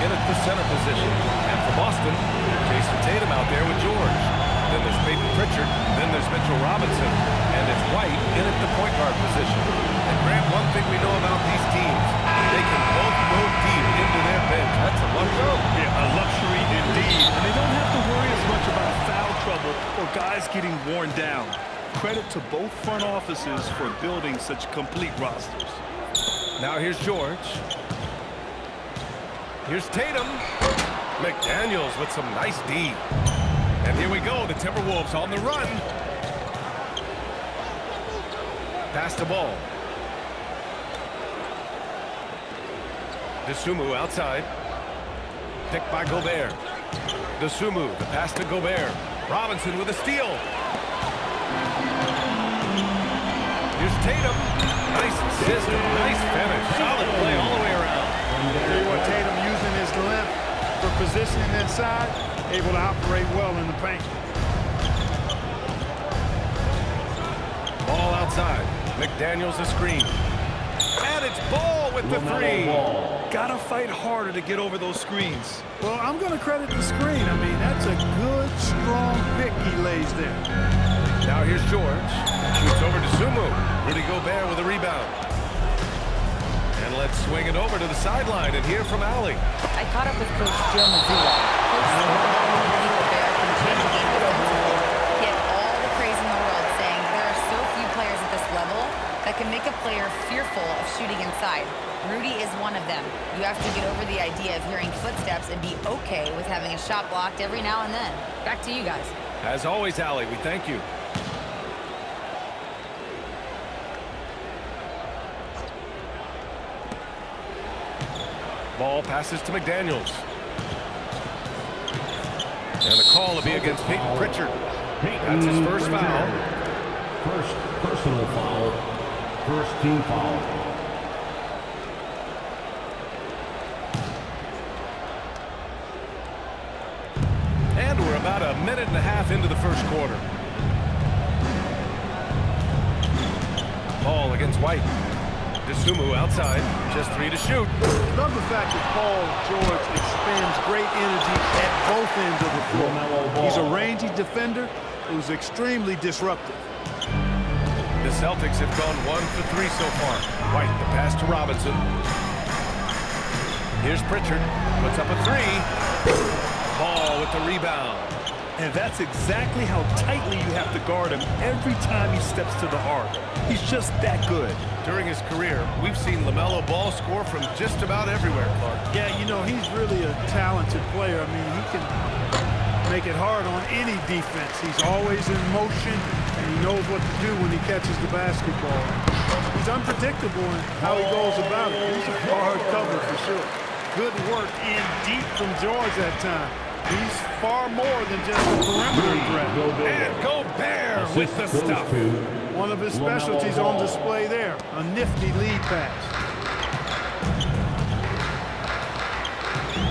in at the center position. And for Boston, Jason Tatum out there with George. Then there's Peyton Pritchard. Then there's Mitchell Robinson. And it's White in at the point guard position. And Grant, one thing we know about these teams, they can both go deep into their bench. That's a luxury. Yeah, a luxury indeed. And they don't have to worry as much about foul trouble or guys getting worn down. Credit to both front offices for building such complete rosters. Now here's George. Here's Tatum. McDaniels with some nice D. And here we go, the Timberwolves on the run. Pass the ball. Dosunmu outside. Picked by Gobert. Dosunmu, the pass to Gobert. Robinson with a steal. Here's Tatum. Nice assist, nice finish. Solid play all the way around. There you are, Tatum using his length for positioning inside, able to operate well in the paint. Ball outside. McDaniels a screen. And it's Ball with the three. Gotta fight harder to get over those screens. Well, I'm going to credit the screen. I mean, that's a good, strong pick he lays there. Now here's George. Shoots over to Sumu. Rudy Gobert with a rebound. And let's swing it over to the sideline and hear from Allie. I caught up with Coach Joe Mazzulla. Coach said Rudy Gobert can change the game defensively. He had all the praise in the world, saying there are so few players at this level that can make a player fearful of shooting inside. Rudy is one of them. You have to get over the idea of hearing footsteps and be okay with having a shot blocked every now and then. Back to you guys. As always, Allie, we thank you. Ball passes to McDaniels. And the call will be against Peyton Pritchard. That's his first foul. First personal foul. First team foul. And we're about a minute and a half into the first quarter. Ball against White. Dosunmu outside, just three to shoot. Love the fact that Paul George expends great energy at both ends of the floor. He's a rangy defender who's extremely disruptive. The Celtics have gone 1 for 3 so far. White, the pass to Robinson. Here's Pritchard, puts up a three. Ball with the rebound. And that's exactly how tightly you have to guard him every time he steps to the arc. He's just that good. During his career, we've seen LaMelo Ball score from just about everywhere, Clark. Yeah, you know, he's really a talented player. I mean, he can make it hard on any defense. He's always in motion, and he knows what to do when he catches the basketball. He's unpredictable in how he goes about it. He's a hard cover for sure. Good work in deep from George that time. He's far more than just a perimeter threat. And Gobert with the stuff. One of his specialties on display there, a nifty lead pass.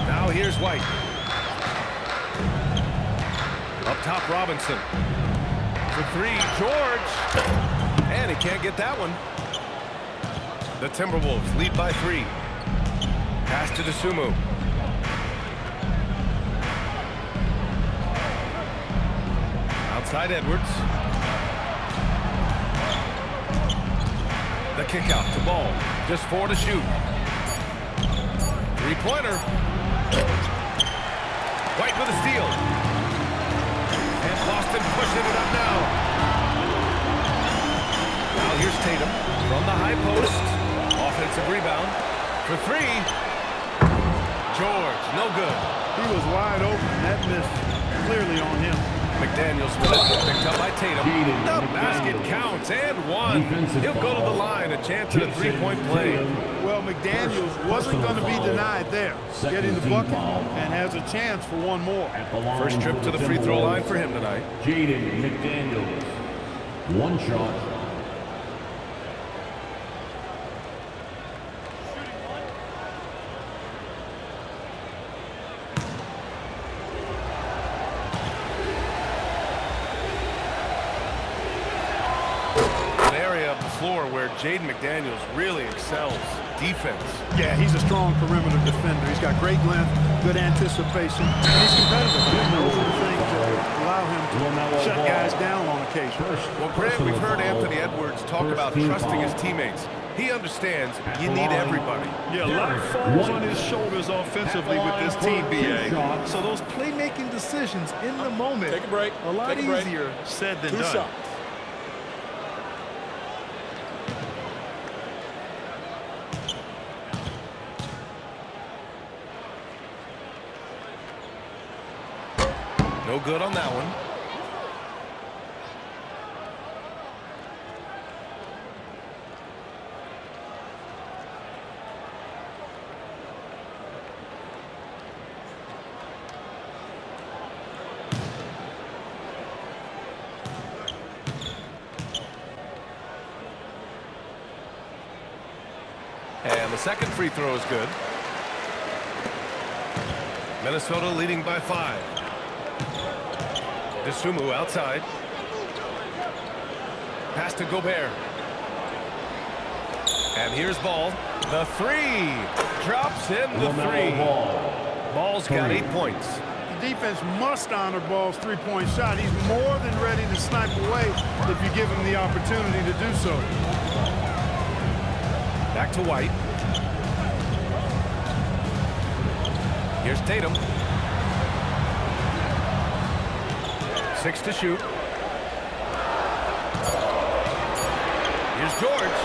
Now here's White. Up top, Robinson. For three, George. And he can't get that one. The Timberwolves lead by 3. Pass to Dosunmu. Outside Edwards. The kick out to Ball. Just 4 to shoot. Three-pointer. White with a steal. And Boston pushing it up now. Now here's Tatum from the high post. Offensive rebound. For 3. George, no good. He was wide open. That missed clearly on him. McDaniels with it, picked up by Tatum. The basket counts, and 1. He'll go to the line, a chance at a 3-point play. Well, McDaniels wasn't going to be denied there. Getting the bucket and has a chance for one more. First trip to the free throw line for him tonight. Jaden McDaniels. One shot. Floor where where Jaden McDaniels really excels. Defense. Yeah, he's a strong perimeter defender. He's got great length, good anticipation, and he's competitive. Those are the things that allow him to shut guys down on occasion. Well, Grant, we've heard Anthony Edwards talk about trusting his teammates. He understands you need everybody. Yeah, a lot falls on his shoulders offensively with this team, BA. So those playmaking decisions in the moment, Take a break. a lot Take a break. easier said than 2 done. shots. No good on that one. And the second free throw is good. Minnesota leading by 5. Desumu outside. Pass to Gobert. And here's Ball. The 3. Drops in the 3. Ball's got 8 points. The defense must honor Ball's three-point shot. He's more than ready to snipe away if you give him the opportunity to do so. Back to White. Here's Tatum. 6 to shoot. Here's George.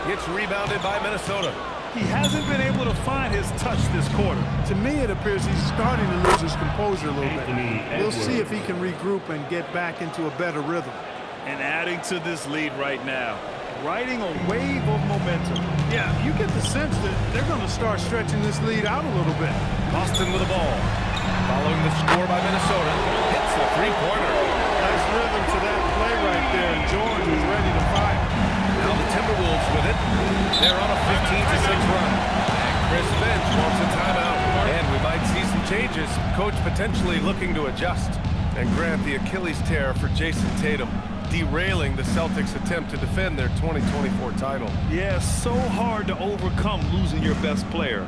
Gets rebounded by Minnesota. He hasn't been able to find his touch this quarter. To me, it appears he's starting to lose his composure a little bit. Anthony We'll Edwards. see if he can regroup and get back into a better rhythm. And adding to this lead right now, riding a wave of momentum. Yeah, you get the sense that they're going to start stretching this lead out a little bit. Boston with the ball. Following the score by Minnesota. Hits the three-pointer. Nice rhythm to that play right there, and George is ready to fire. Now the Timberwolves with it. They're on a 15-6 run. And Chris Finch wants a timeout. And we might see some changes. Coach potentially looking to adjust. And Grant, the Achilles tear for Jason Tatum, derailing the Celtics' attempt to defend their 2024 title. Yeah, so hard to overcome losing your best player.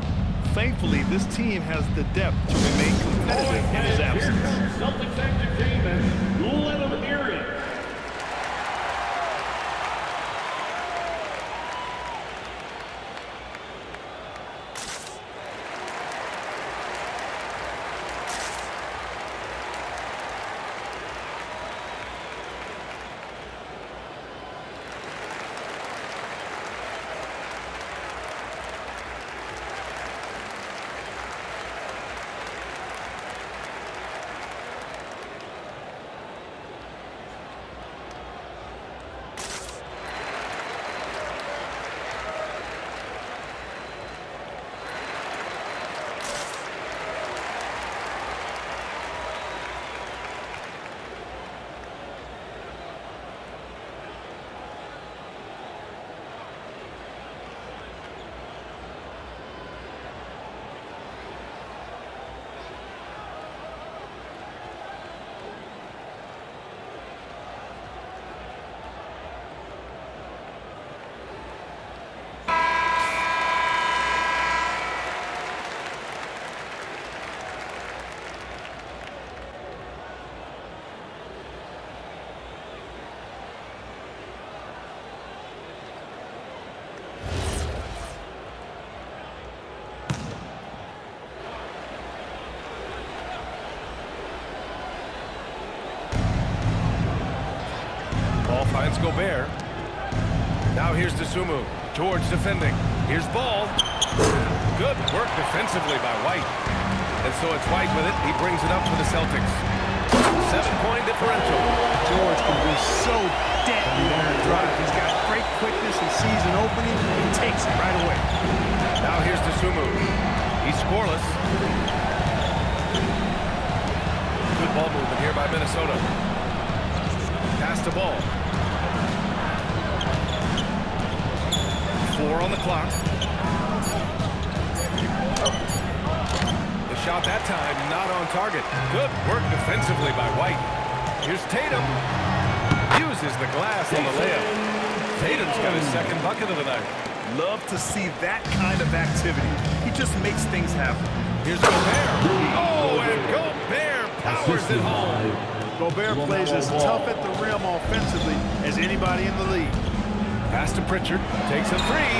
Thankfully, this team has the depth to remain competitive in his absence. Celtics entertainment, let them hear it. Ball finds Gobert. Now here's Desumu. George defending. Here's Ball. Good work defensively by White. And so it's White with it. He brings it up for the Celtics. 7-point differential. George can be so deadly on the drive. He's got great quickness. He sees an opening, he takes it right away. Now here's Desumu. He's scoreless. Good ball movement here by Minnesota. Pass to Ball. 4 on the clock. The shot that time not on target. Good work defensively by White. Here's Tatum. Uses the glass on the layup. Tatum's got his second bucket of the night. Love to see that kind of activity. He just makes things happen. Here's Gobert. Oh, and Gobert powers it home. Gobert plays as tough at the rim offensively as anybody in the league. Pass to Pritchard. Takes a three.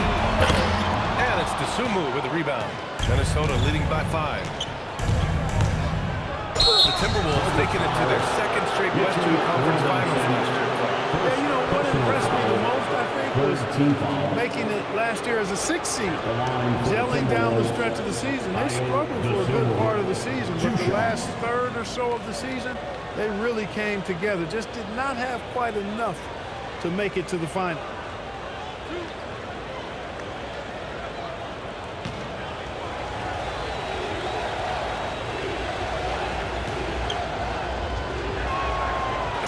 And it's Dosunmu with the rebound. Minnesota leading by 5. The Timberwolves making it to their second straight Western Conference Finals last year. Yeah, you know what impressed me the most, I think, was making it last year as a 6th seed. Gelling down the stretch of the season. They struggled for a good part of the season, but the last third or so of the season, they really came together. Just did not have quite enough to make it to the final.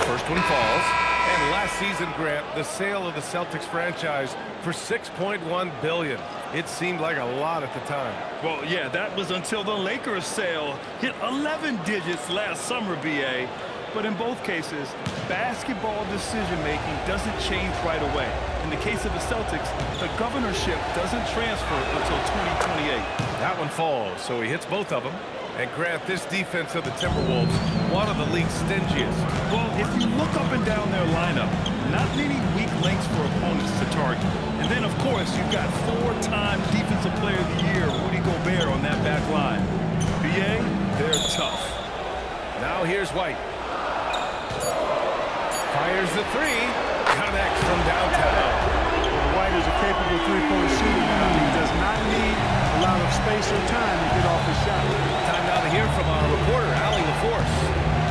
First one falls. And last season, Grant, the sale of the Celtics franchise for $6.1 billion. It seemed like a lot at the time. Well, yeah, that was until the Lakers sale hit 11 digits last summer, BA. But in both cases, basketball decision-making doesn't change right away. In the case of the Celtics, the governorship doesn't transfer until 2028. That one falls, so he hits both of them. And Grant, this defense of the Timberwolves, one of the league's stingiest. Well, if you look up and down their lineup, not many weak links for opponents to target. And then, of course, you've got 4-time Defensive Player of the Year, Rudy Gobert, on that back line. BA, they're tough. Now here's White. Fires the three. Connects from downtown. White is a capable three-point shooter now. He does not need a lot of space or time to get off his shot. Time now to hear from our reporter, Allie LaForce.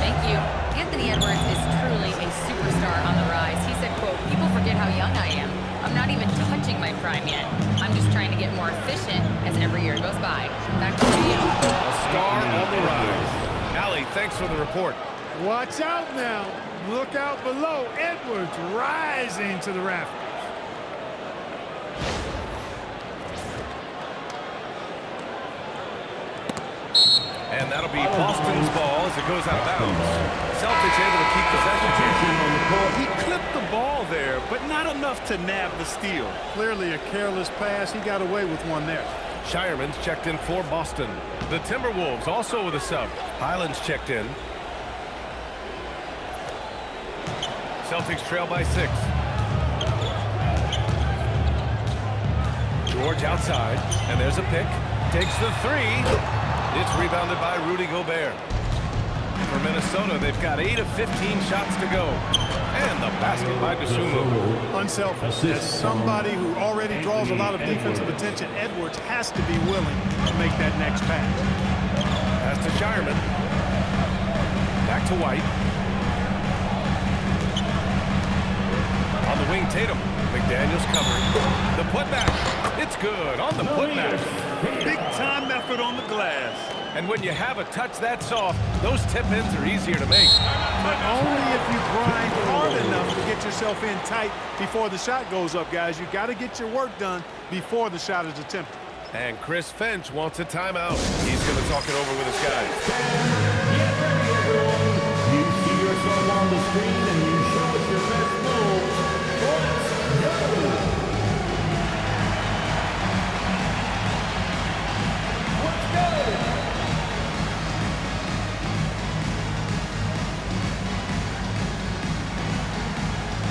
Thank you. Anthony Edwards is truly a superstar on the rise. He said, quote, "People forget how young I am. I'm not even touching my prime yet. I'm just trying to get more efficient as every year goes by." Back to you. A star on the rise. Allie, thanks for the report. Watch out now. Look out below. Edwards rising to the rafters. And that'll be Boston's ball as it goes out of bounds. Celtics able to keep possession. He clipped the ball there, but not enough to nab the steal. Clearly a careless pass. He got away with one there. Shireman's checked in for Boston. The Timberwolves also with a sub. Highland's checked in. Celtics trail by 6. George outside, and there's a pick. Takes the three. It's rebounded by Rudy Gobert. For Minnesota, they've got 8 of 15 shots to go. And the basket by Dosunmu. Unselfish. As somebody who already draws a lot of defensive attention, Edwards has to be willing to make that next pass. Pass to Shireman. Back to White. On the wing, Tatum. McDaniels covering. The putback. It's good on the putback. Big-time effort on the glass. And when you have a touch that soft, those tip-ins are easier to make. But only if you grind hard enough to get yourself in tight before the shot goes up, guys. You got to get your work done before the shot is attempted. And Chris Finch wants a timeout. He's going to talk it over with his guys. Get ready, everyone. You see yourself on the screen and you show us your best moves. Let's go. Let's go.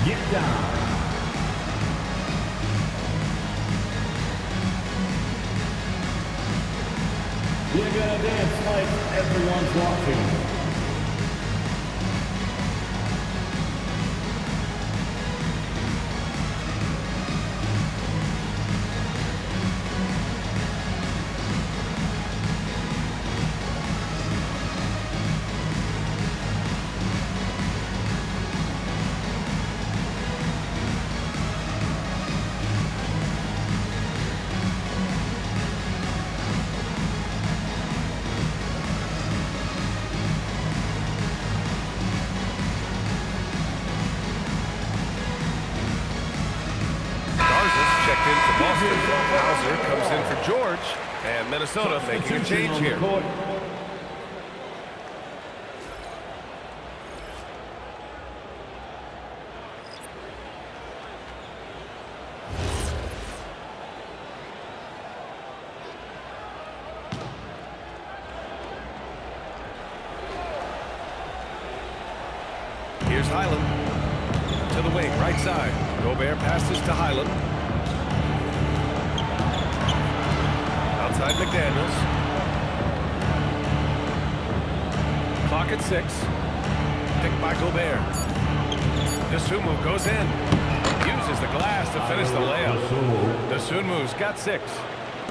Get down. You're gonna dance like everyone's watching. Checked in for Boston. Hauser comes in for George. And Minnesota making a change here. Highland to the wing, right side. Gobert passes to Highland. Outside McDaniels. Clock at 6. Picked by Gobert. Dosunmu goes in. Uses the glass to finish the layup. Dosunmu's got 6.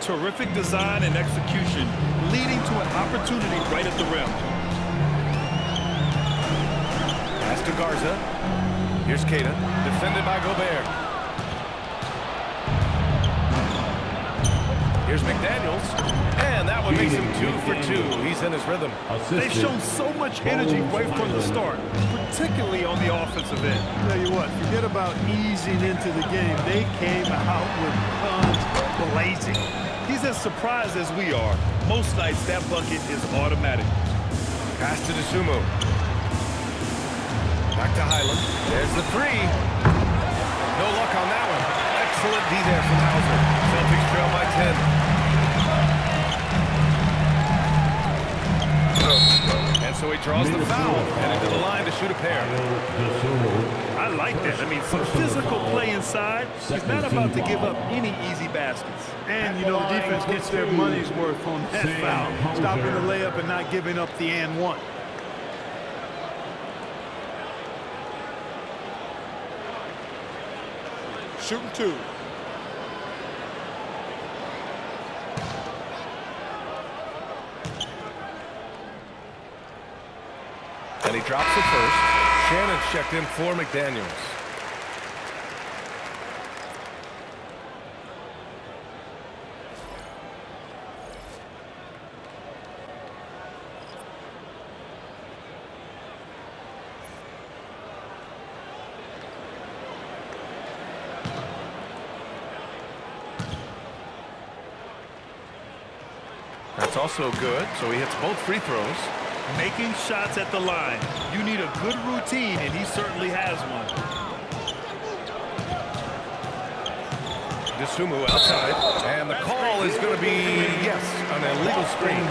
Terrific design and execution, leading to an opportunity right at the rim. Pass to Garza. Here's Keita, defended by Gobert. Here's McDaniels, and that one makes him 2 for 2. He's in his rhythm. They've shown so much energy right from the start, particularly on the offensive end. Tell you what, forget about easing into the game. They came out with guns blazing. He's as surprised as we are. Most nights, that bucket is automatic. Pass to Dosunmu. Back to Highland. There's the 3. No luck on that one. Excellent D there from Hauser. Celtics trail by 10. And so he draws the foul and into the line to shoot a pair. I like that. I mean, some physical play inside. He's not about to give up any easy baskets. And, you know, the defense gets their money's worth on that foul. Stopping the layup and not giving up the and one. Shooting 2. And he drops it first. Shannon's checked in for McDaniels. That's also good, so he hits both free throws. Making shots at the line. You need a good routine, and he certainly has one. Dosunmu outside, and the call is going to be, yes, an illegal screen.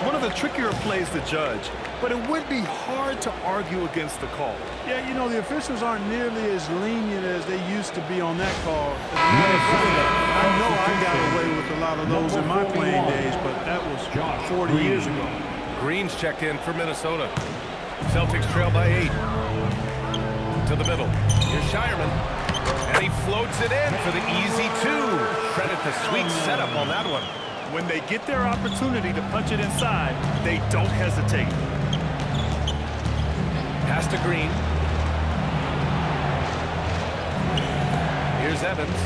One of the trickier plays to judge, but it would be hard to argue against the call. Yeah, you know, the officials aren't nearly as lenient as they used to be on that call. As a matter of fact, I know I got away with a lot of those in my playing days, but that was 40 years ago. Green's checked in for Minnesota. Celtics trail by 8. To the middle. Here's Shireman. And he floats it in for the easy 2. Credit the sweet setup on that one. When they get their opportunity to punch it inside, they don't hesitate. Pass to Green. Here's Evans.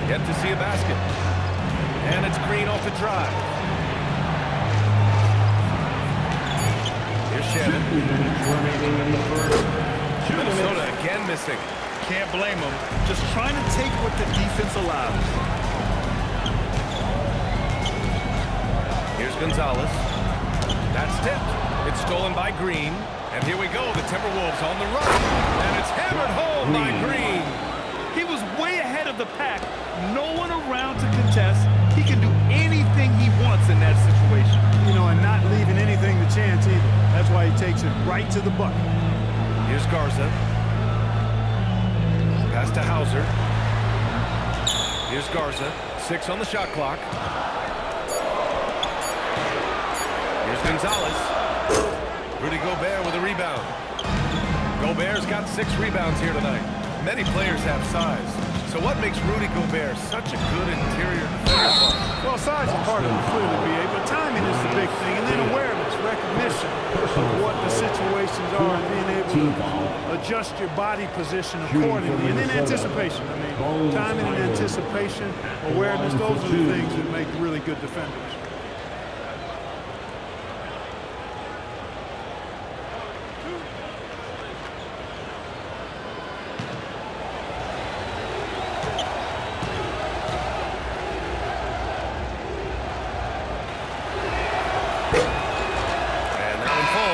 Yet to see a basket. And it's Green off the drive. Here's Shannon. Minnesota again missing. Can't blame them. Just trying to take what the defense allows. Here's Gonzalez. That's tipped. It's stolen by Green. And here we go. The Timberwolves on the run. And it's hammered home by Green. He was way ahead of the pack. No one around to contest. He can do anything he wants in that situation. You know, and not leaving anything to chance either. That's why he takes it right to the bucket. Here's Garza. Pass to Hauser. Here's Garza. 6 on the shot clock. Here's Gonzalez. Rudy Gobert with a rebound. Gobert's got 6 rebounds here tonight. Many players have size. So what makes Rudy Gobert such a good interior defender? Well, size is part of it, clearly, BA, but timing is the big thing, and then awareness, recognition of what the situations are, and being able to adjust your body position accordingly, and then anticipation. I mean, timing and anticipation, awareness, those are the things that make really good defenders.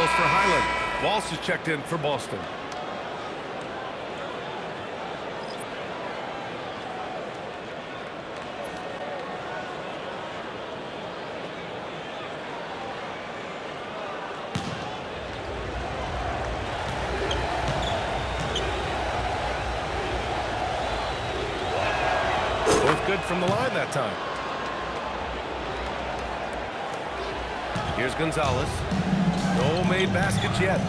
For Highland. Walsh is checked in for Boston. Both good from the line that time. Here's Gonzalez. No made baskets yet.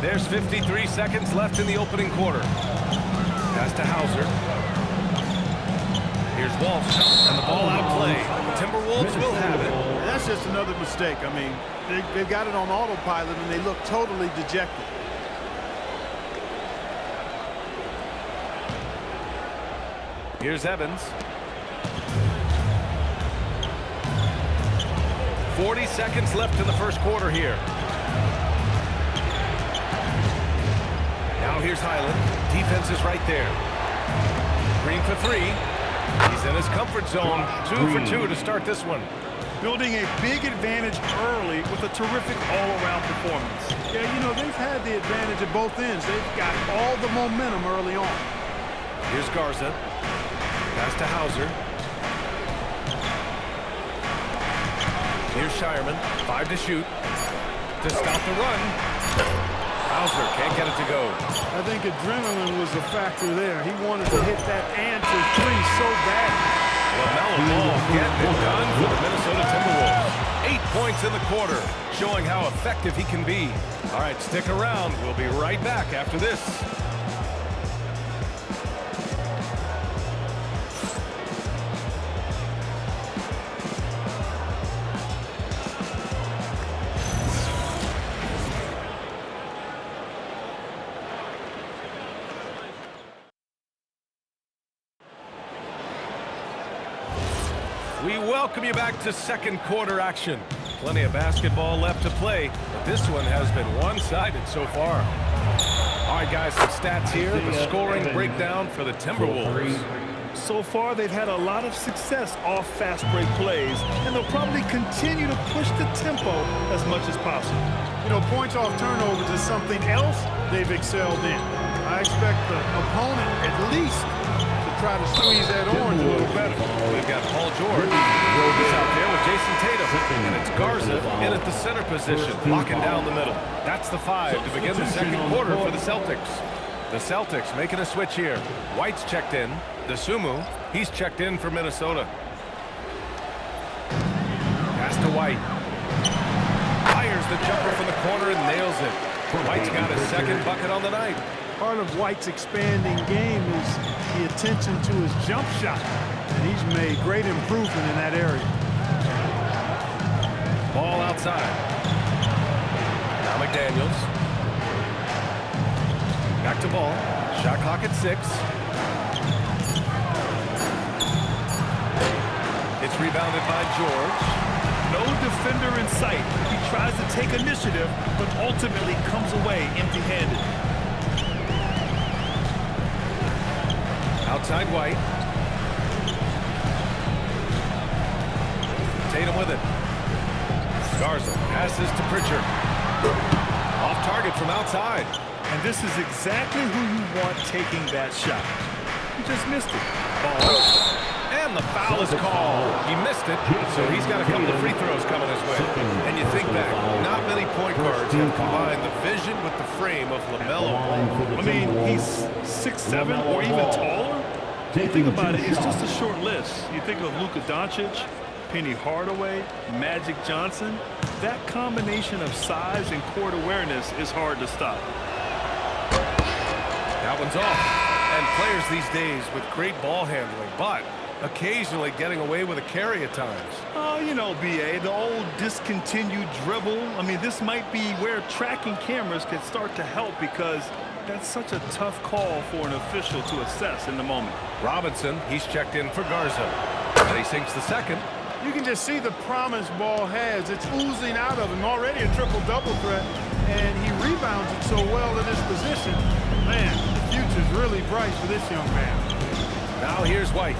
There's 53 seconds left in the opening quarter. Pass to Hauser. Here's Walsh, and the ball out of play. The Timberwolves will have it. And that's just another mistake. I mean, they've got it on autopilot, and they look totally dejected. Here's Evans. 40 seconds left in the first quarter here. Now here's Highland. Defense is right there. Green for three. He's in his comfort zone. 2 for 2 to start this one. Building a big advantage early with a terrific all-around performance. Yeah, you know, they've had the advantage at both ends. They've got all the momentum early on. Here's Garza. Pass to Hauser. Here's Shireman. 5 to shoot. To stop the run. Hauser can't get it to go. I think adrenaline was a factor there. He wanted to hit that answer three so bad. LaMelo Ball getting it done for the Minnesota Timberwolves. 8 points in the quarter, showing how effective he can be. All right, stick around. We'll be right back after this. We welcome you back to second quarter action. Plenty of basketball left to play, but this one has been one-sided so far. All right, guys, some stats here. The scoring breakdown for the Timberwolves. So far, they've had a lot of success off fast break plays, and they'll probably continue to push the tempo as much as possible. You know, points off turnovers is something else they've excelled in. I expect the opponent at least to try to squeeze that orange a little better. We've got Paul George. He's out there with Jason Tatum. And it's Garza in at the center position, locking down the middle. That's the 5 to begin the second quarter for the Celtics. The Celtics making a switch here. White's checked in. DeSumo, he's checked in for Minnesota. Pass to White. Fires the jumper from the corner and nails it. White's got his second bucket on the night. Part of White's expanding game is the attention to his jump shot, and he's made great improvement in that area. Ball outside. Now McDaniels. Back to Ball. Shot clock at 6. It's rebounded by George. No defender in sight. He tries to take initiative, but ultimately comes away empty-handed. Outside White. Tatum with it. Garza passes to Pritchard. Off target from outside. And this is exactly who you want taking that shot. He just missed it. Ball. And the foul is called. He missed it, so he's got a couple of free throws coming his way. And you think back, not many point guards have combined the vision with the frame of LaMelo Ball. I mean, he's 6'7" or even taller. You think about it, it's just a short list. You think of Luka Doncic, Penny Hardaway, Magic Johnson. That combination of size and court awareness is hard to stop. That one's off. And players these days with great ball handling, but occasionally getting away with a carry at times. Oh, you know, B.A., the old discontinued dribble. I mean, this might be where tracking cameras can start to help because that's such a tough call for an official to assess in the moment. Robinson, he's checked in for Garza. And he sinks the second. You can just see the promise Ball has. It's oozing out of him. Already a triple-double threat, and he rebounds it so well in this position. Man, the future's really bright for this young man. Now here's White.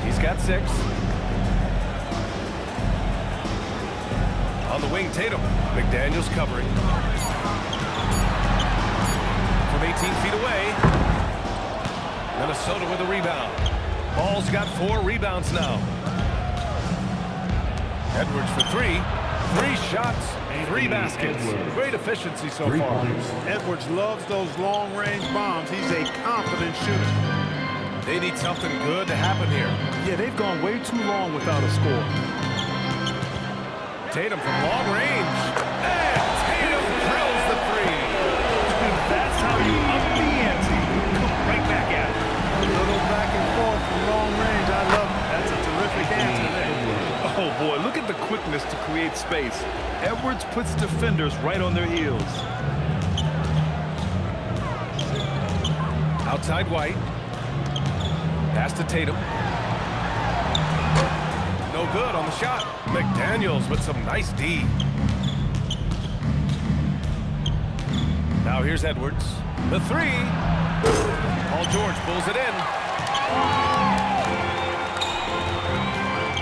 He's got 6. On the wing, Tatum. McDaniels covering. From 18 feet away. Minnesota with a rebound. Ball's got 4 rebounds now. Edwards for 3. 3 shots, 3 baskets. Great efficiency so far. Edwards loves those long-range bombs. He's a confident shooter. They need something good to happen here. Yeah, they've gone way too long without a score. Tatum from long range. And Tatum drills the 3. That's how you up the ante. Come right back at it. A little back and forth from long range. I love it. That's a terrific answer there. Oh, boy, look at the quickness to create space. Edwards puts defenders right on their heels. Outside White. Pass to Tatum. No good on the shot. McDaniels with some nice D. Now here's Edwards. The 3. Paul George pulls it in.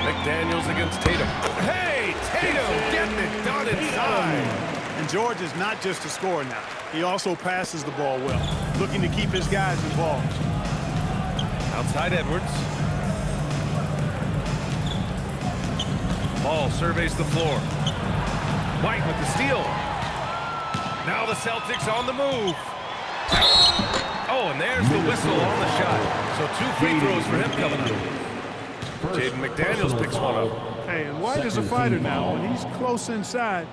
McDaniels against Tatum. Hey, Tatum getting it done inside. And George is not just a scorer now. He also passes the ball well, looking to keep his guys involved. Outside Edwards. Ball surveys the floor. White with the steal. Now the Celtics on the move. Oh, and there's the whistle on the shot. So 2 free throws for him coming up. Jaden McDaniels picks one up. Hey, and White is a fighter now. When he's close inside,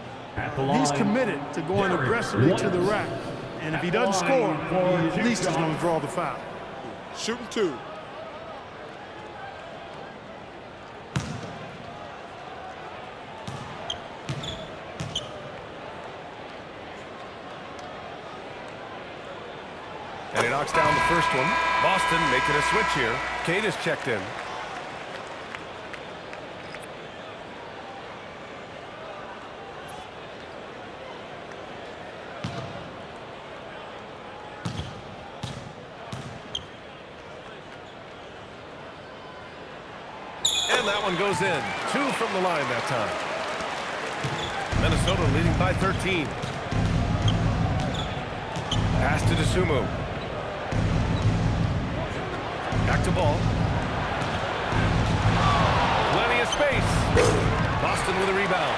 he's committed to going aggressively to the rack. And if he doesn't score, he at least is going to draw the foul. Shooting 2. And he knocks down the first one. Boston making a switch here. Kane is checked in. And that one goes in. 2 from the line that time. Minnesota leading by 13. Pass to DeSumo. Back to Ball. Plenty of space. Boston with a rebound.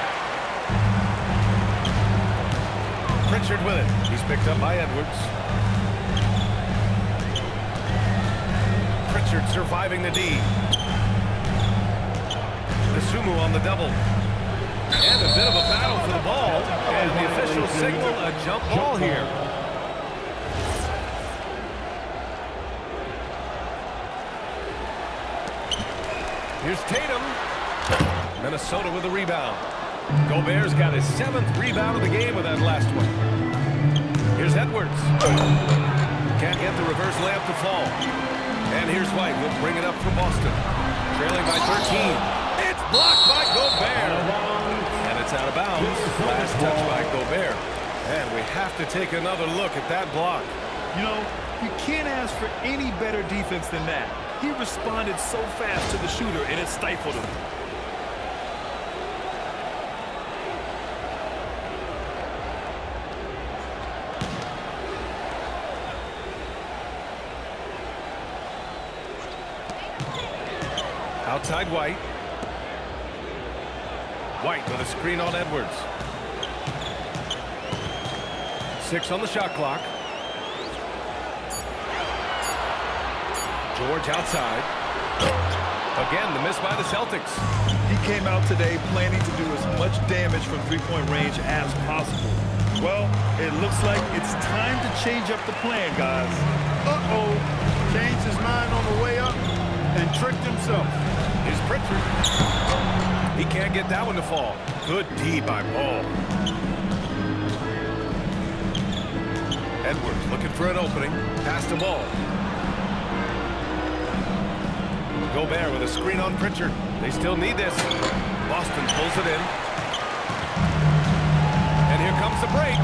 Pritchard with it. He's picked up by Edwards. Pritchard surviving the D. DeSumo on the double. And a bit of a battle for the ball. And the officials signal a jump ball here. Here's Tatum. Minnesota with a rebound. Gobert's got his 7th rebound of the game with that last one. Here's Edwards. Can't get the reverse layup to fall. And here's White. Will bring it up for Boston. Trailing by 13. It's blocked by Gobert. And it's out of bounds. Last touch by Gobert. And we have to take another look at that block. You know, you can't ask for any better defense than that. He responded so fast to the shooter, and it stifled him. Outside White. White with a screen on Edwards. 6 on the shot clock. George outside. Again, the miss by the Celtics. He came out today planning to do as much damage from three-point range as possible. Well, it looks like it's time to change up the plan, guys. Uh-oh. Changed his mind on the way up and tricked himself. Here's Pritchard. He can't get that one to fall. Good D by Ball. Edwards looking for an opening. Pass to Ball. Gobert with a screen on Pritchard. They still need this. Boston pulls it in. And here comes the break.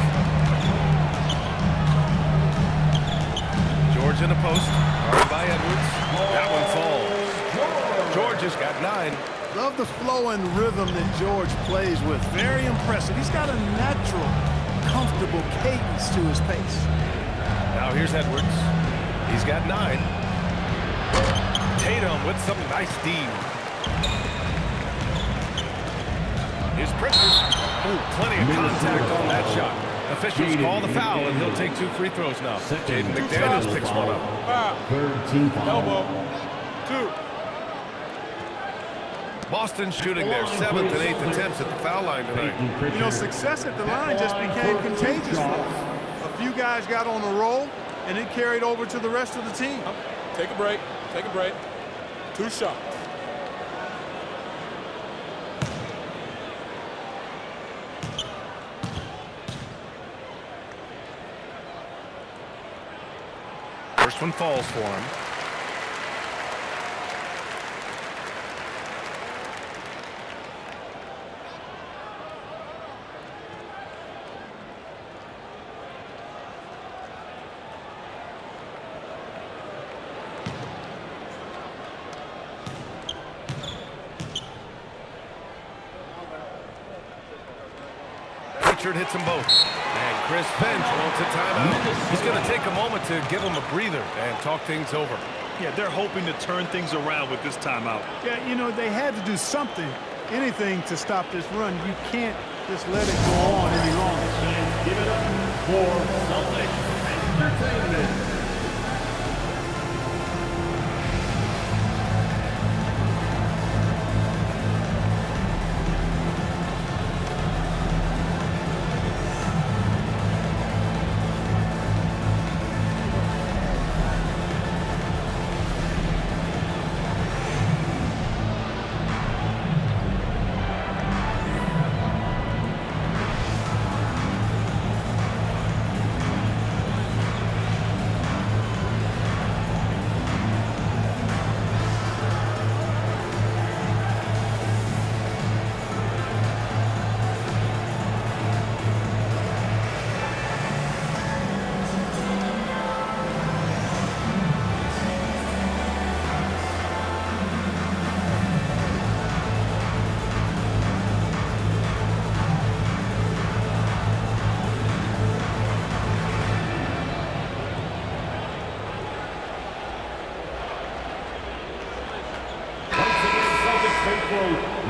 George in the post. Guarded by Edwards. That one falls. George has got 9. Love the flow and rhythm that George plays with. Very impressive. He's got a natural, comfortable cadence to his pace. Now here's Edwards. He's got 9. Tatum with some nice D. Here's Pritchard. Ooh, plenty of contact on that shot. Officials call the foul, and he'll take 2 free throws now. Jaden McDaniels picks one up. Third team foul. Elbow. 2. Boston shooting their 7th and 8th attempts at the foul line tonight. You know, success at the line just became contagious for them. A few guys got on a roll, and it carried over to the rest of the team. Take a break. Take a break. 2 shots. First one falls for him. Pritchard hits them both. And Chris Finch wants a timeout. He's going to take a moment to give him a breather and talk things over. Yeah, they're hoping to turn things around with this timeout. Yeah, you know, they had to do something, anything to stop this run. You can't just let it go on any longer. And give it up for Celtics Entertainment.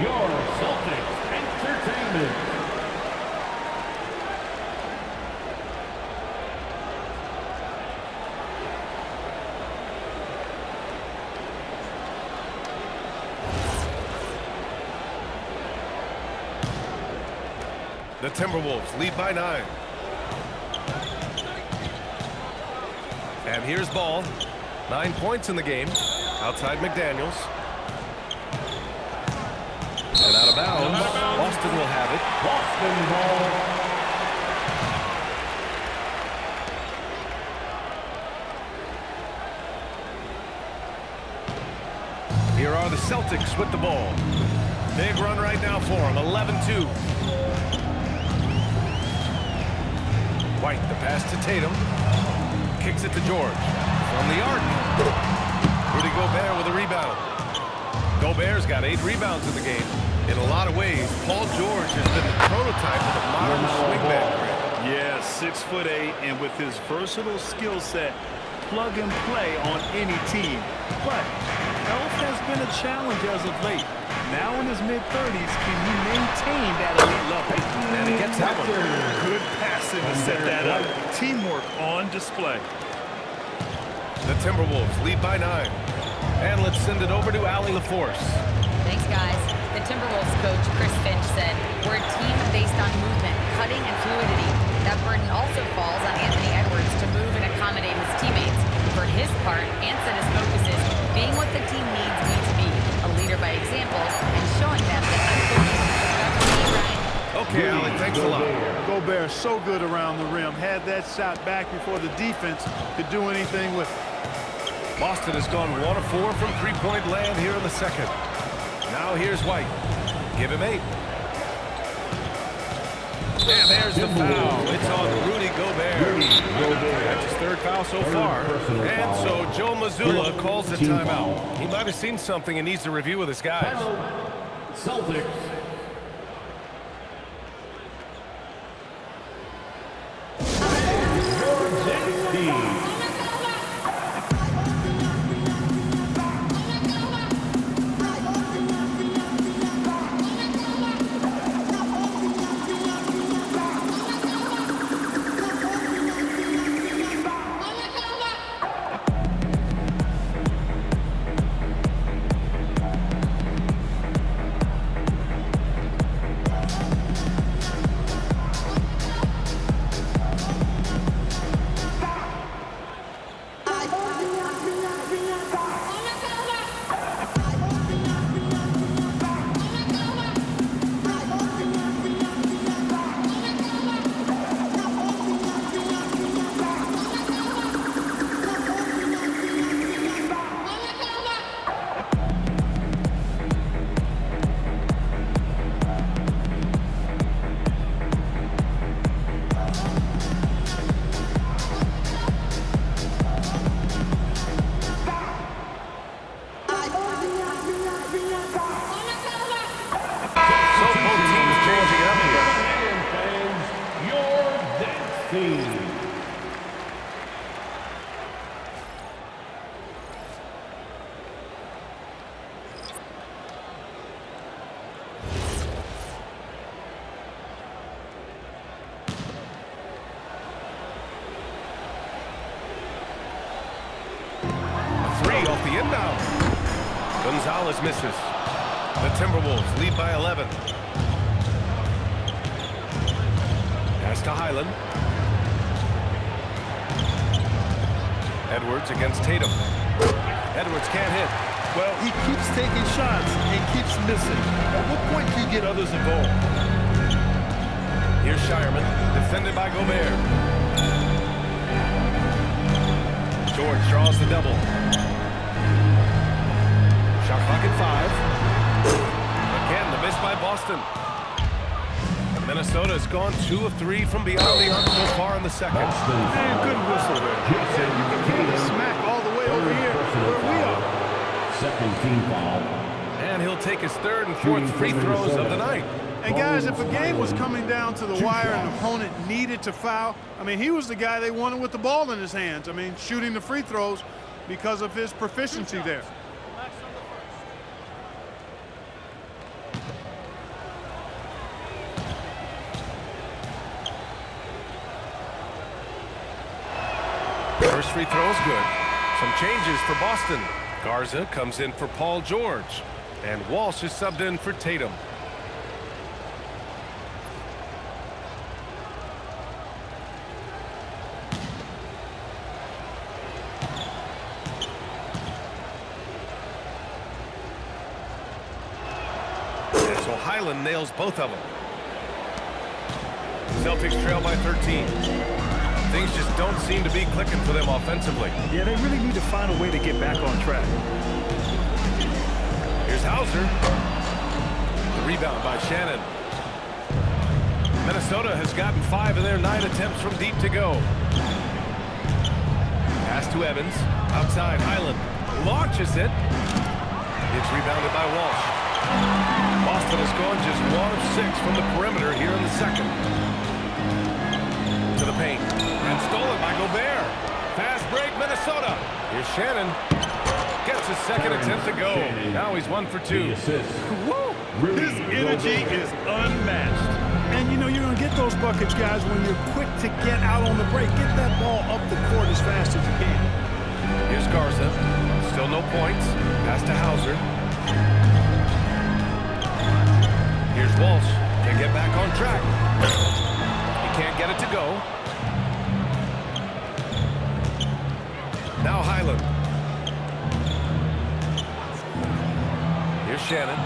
Your Celtics Entertainment. The Timberwolves lead by 9. And here's Ball. 9 points in the game. Outside McDaniels. And out of bounds. Boston will have it. Boston ball. Here are the Celtics with the ball. Big run right now for them. 11-2. White, the pass to Tatum. Kicks it to George. From the arc. Rudy Gobert with a rebound. Gobert's got 8 rebounds in the game. In a lot of ways, Paul George has been the prototype of the modern swingman. Yeah, 6'8", and with his versatile skill set, plug and play on any team. But health has been a challenge as of late. Now in his mid-30s, can he maintain that elite level? And he gets that one. Good passing to set that up. Teamwork on display. The Timberwolves lead by 9. And let's send it over to Allie LaForce. Thanks, guys. The Timberwolves coach, Chris Finch, said, "We're a team based on movement, cutting, and fluidity. That burden also falls on Anthony Edwards to move and accommodate his teammates. For his part, Ant said his focus is being what the team needs me to be, a leader by example, and showing them that I'm coaching right." Okay, Allie, thanks a lot. Gobert so good around the rim. Had that shot back before the defense could do anything with it. Boston has gone 1 of 4 from three-point land here in the second. Now here's White. Give him 8. And there's the foul. It's on Rudy Gobert. That's his 3rd foul so far. And so Joe Mazzulla calls the timeout. He might have seen something and needs to review with his guys. Celtics. in now. Gonzalez misses. The Timberwolves lead by 11. Pass to Highland. Edwards against Tatum. Edwards can't hit. Well, he keeps taking shots and keeps missing. At what point do you get others involved? Here's Shireman, defended by Gobert. George draws the double. Shot clock at 5. Again, the miss by Boston. Minnesota has gone 2 of 3 from beyond the arc so far in the second. And good whistle there. Smack all the way over here where we are. Second team foul. And he'll take his 3rd and 4th free throws of the night. And guys, if a game was coming down to the wire and an opponent needed to foul, I mean, he was the guy they wanted with the ball in his hands. I mean, shooting the free throws because of his proficiency there. First free throw is good. Some changes for Boston. Garza comes in for Paul George. And Walsh is subbed in for Tatum. And so Highland nails both of them. Celtics trail by 13. Things just don't seem to be clicking for them offensively. Yeah, they really need to find a way to get back on track. Here's Hauser. The rebound by Shannon. Minnesota has gotten 5 of their 9 attempts from deep to go. Pass to Evans. Outside, Highland launches it. It's rebounded by Walsh. Boston has gone just 1 of 6 from the perimeter here in the second. To the paint. And stolen by Gobert. Fast break, Minnesota. Here's Shannon. Gets his second attempt to go. Now he's 1 for 2. Woo! His energy is unmatched. And, you know, you're going to get those buckets, guys, when you're quick to get out on the break. Get that ball up the court as fast as you can. Here's Garza. Still no points. Pass to Hauser. Here's Walsh. Can get back on track. He can't get it to go. Now Highland. Here's Shannon.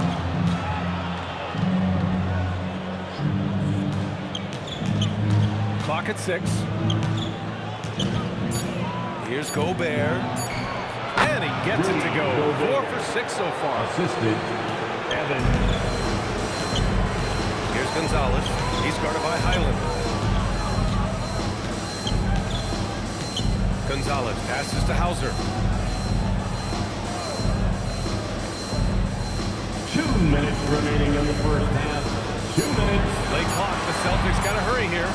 Clock at 6. Here's Gobert. And he gets it to go. 4 for 6 so far. Assisted. Evans. Here's Gonzalez. He's guarded by Highland. Gonzalez passes to Hauser. 2 minutes remaining in the first half. 2 minutes. Late clock. The Celtics got to hurry here.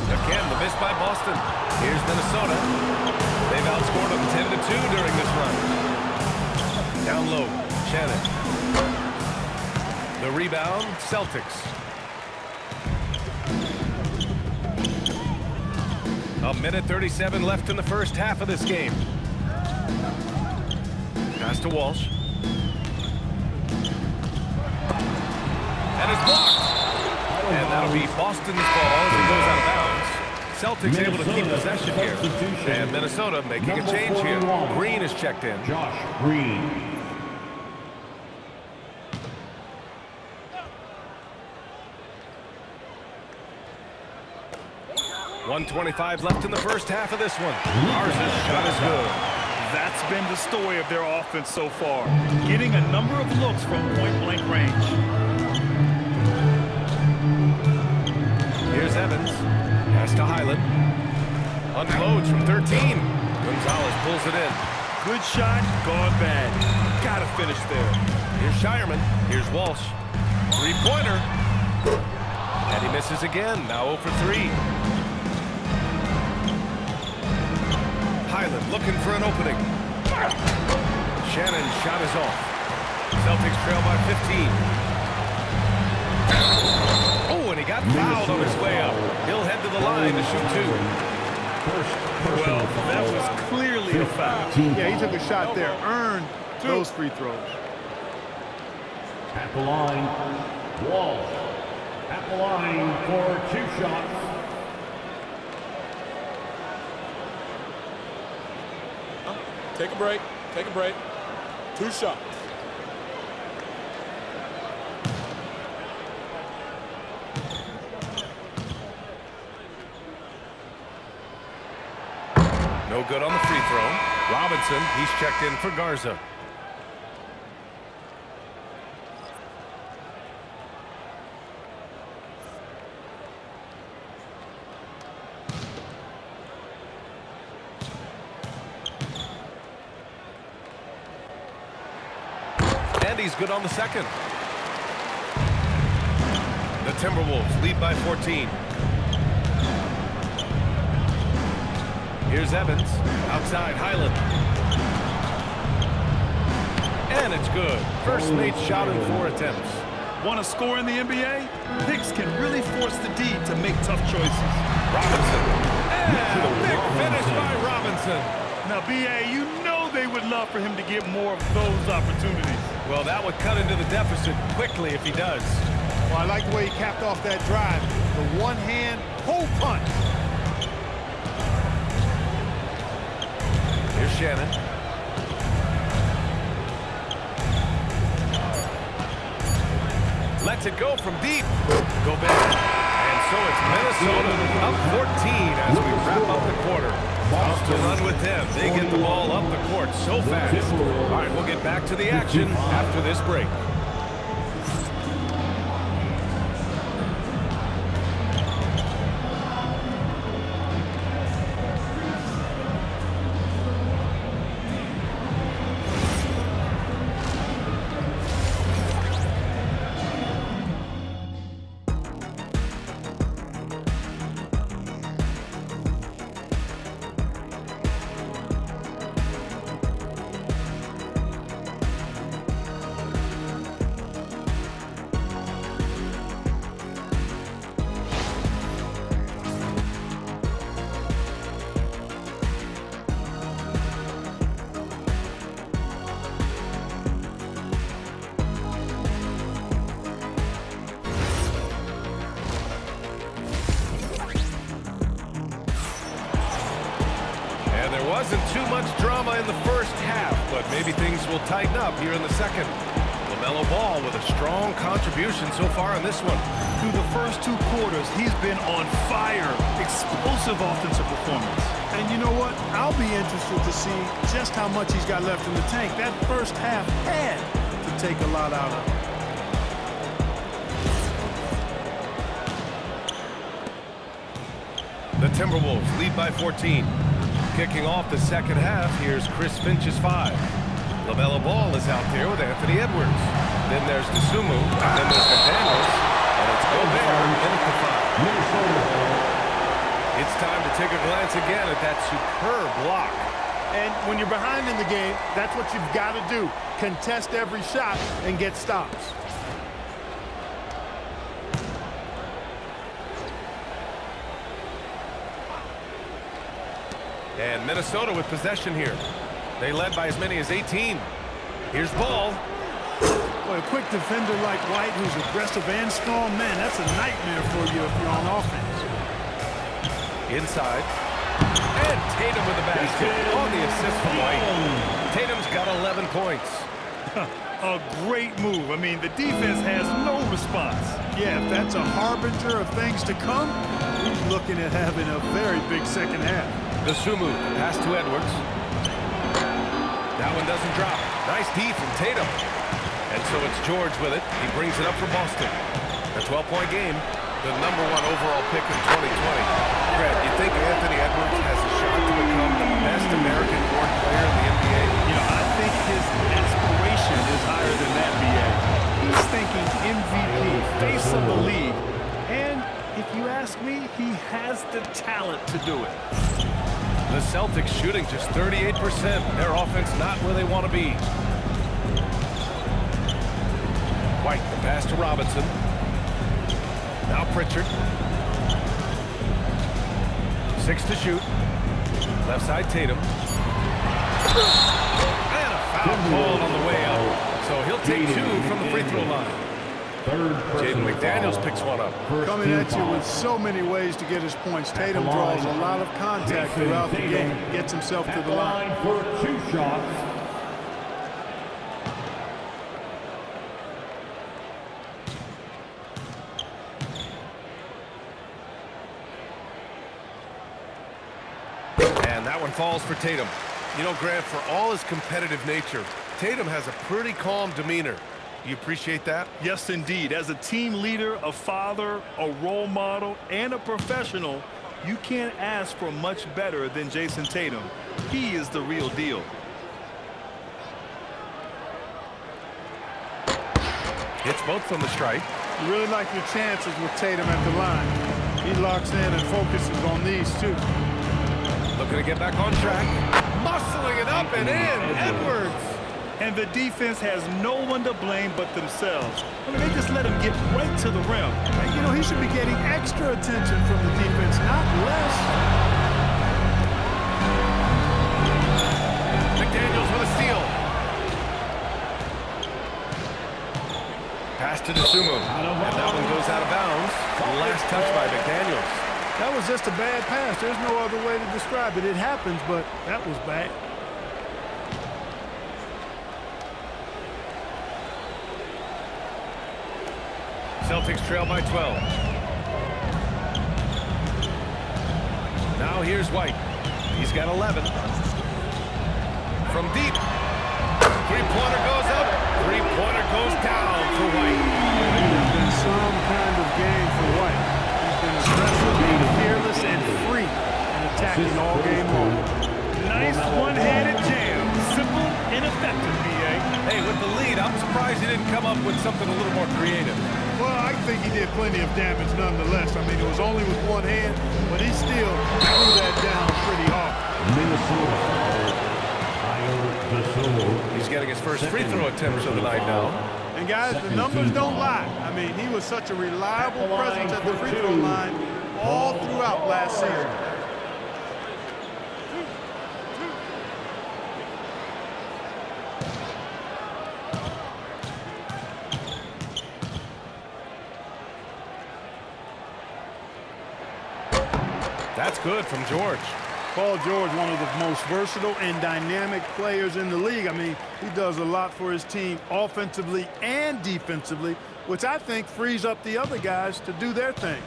Again, the miss by Boston. Here's Minnesota. They've outscored them 10-2 during this run. Down low. Shannon. The rebound, Celtics. A minute 37 left in the first half of this game. Pass to Walsh. And it's blocked. And that'll be Boston's ball as it goes out of bounds. Celtics able to keep possession here. And Minnesota making a change here. Green is checked in. Josh Green. .125 left in the first half of this one. Garza's shot is good. That's been the story of their offense so far. Getting a number of looks from point-blank range. Here's Evans. Pass to Highland. Unloads from 13. Gonzalez pulls it in. Good shot, gone bad. Gotta finish there. Here's Shireman. Here's Walsh. Three-pointer. And he misses again. Now 0 for 3. Highland looking for an opening. Shannon's shot is off. Celtics trail by 15. Oh, and he got fouled on his way up. He'll head to the line to shoot 2. Well, that was clearly be a foul. Yeah, he took a shot there, earned those free throws. At the line, Wall. At the line for 2 shots. Take a break. Take a break. 2 shots. No good on the free throw. Robinson, he's checked in for Garza. And he's good on the second. The Timberwolves lead by 14. Here's Evans, outside Highland. And it's good. First made shot in 4 attempts. Want to score in the NBA? Picks can really force the D to make tough choices. Robinson. And a big finish by Robinson. Now, B.A., you know they would love for him to get more of those opportunities. Well, that would cut into the deficit quickly if he does. Well, I like the way he capped off that drive. The one-hand hole punch. Here's Shannon. Lets it go from deep. Go back. And so it's Minnesota up 14 as we wrap up the quarter. Off to run with them. They get the ball up the court so fast. All right, we'll get back to the action after this break. Wasn't too much drama in the first half, but maybe things will tighten up here in the second. LaMelo Ball with a strong contribution so far in this one. Through the first 2 quarters, he's been on fire. Explosive offensive performance. And you know what? I'll be interested to see just how much he's got left in the tank. That first half had to take a lot out of him. The Timberwolves lead by 14. Kicking off the second half, here's Chris Finch's 5. LaMelo Ball is out there with Anthony Edwards. Then there's DeSumo, and then there's McDaniels, and it's Gobert in at the 5. It's time to take a glance again at that superb block. And when you're behind in the game, that's what you've got to do. Contest every shot and get stops. And Minnesota with possession here. They led by as many as 18. Here's Ball. Boy, a quick defender like White, who's aggressive and strong, man, that's a nightmare for you if you're on offense. Inside. And Tatum with the basket on the assist from White. Tatum's got 11 points. A great move. I mean, the defense has no response. Yeah, if that's a harbinger of things to come, he's looking at having a very big second half. DeSumo, pass to Edwards. That one doesn't drop. Nice D from Tatum. And so it's George with it. He brings it up for Boston. A 12-point game. The #1 overall pick in 2020. Brad, you think Anthony Edwards has a shot to become the best American-born player in the NBA? You know, I think his aspiration is higher than that, B.A. He's thinking MVP, face of the league. And if you ask me, he has the talent to do it. The Celtics shooting just 38%. Their offense not where they want to be. White, the pass to Robinson. Now Pritchard. 6 to shoot. Left side Tatum. And a foul called on the way out. So he'll take 2 from the free throw line. Jaden McDaniels picks one up. Coming at you with so many ways to get his points. Tatum draws a lot of contact throughout the game. Gets himself to the line. For 2 shots. And that one falls for Tatum. You know, Grant, for all his competitive nature, Tatum has a pretty calm demeanor. You appreciate that? Yes, indeed. As a team leader, a father, a role model, and a professional, you can't ask for much better than Jason Tatum. He is the real deal. Hits both from the stripe. You really like your chances with Tatum at the line. He locks in and focuses on these two. Looking to get back on track. Muscling it up and in. Edwards. And the defense has no one to blame but themselves. I mean, they just let him get right to the rim. And, you know, he should be getting extra attention from the defense, not less. McDaniels with a steal. Pass to Dosunmu. And that one goes out of bounds. Last touch by McDaniels. That was just a bad pass. There's no other way to describe it. It happens, but that was bad. Celtics trail by 12. Now here's White. He's got 11. From deep. Three-pointer goes up. Three-pointer goes down for White. There's been some kind of game for White. He's been aggressive, fearless, and free in attacking all game long. Nice one-handed jam. Simple and effective, B.A. Hey, with the lead, I'm surprised he didn't come up with something a little more creative. Well, I think he did plenty of damage nonetheless. I mean, it was only with one hand, but he still threw that down pretty hard. Minnesota. He's getting his first free throw attempts of the night now. And guys, the numbers don't lie. I mean, he was such a reliable presence at the free throw line all throughout last season. That's good from George. Paul George, one of the most versatile and dynamic players in the league. I mean, he does a lot for his team offensively and defensively, which I think frees up the other guys to do their thing.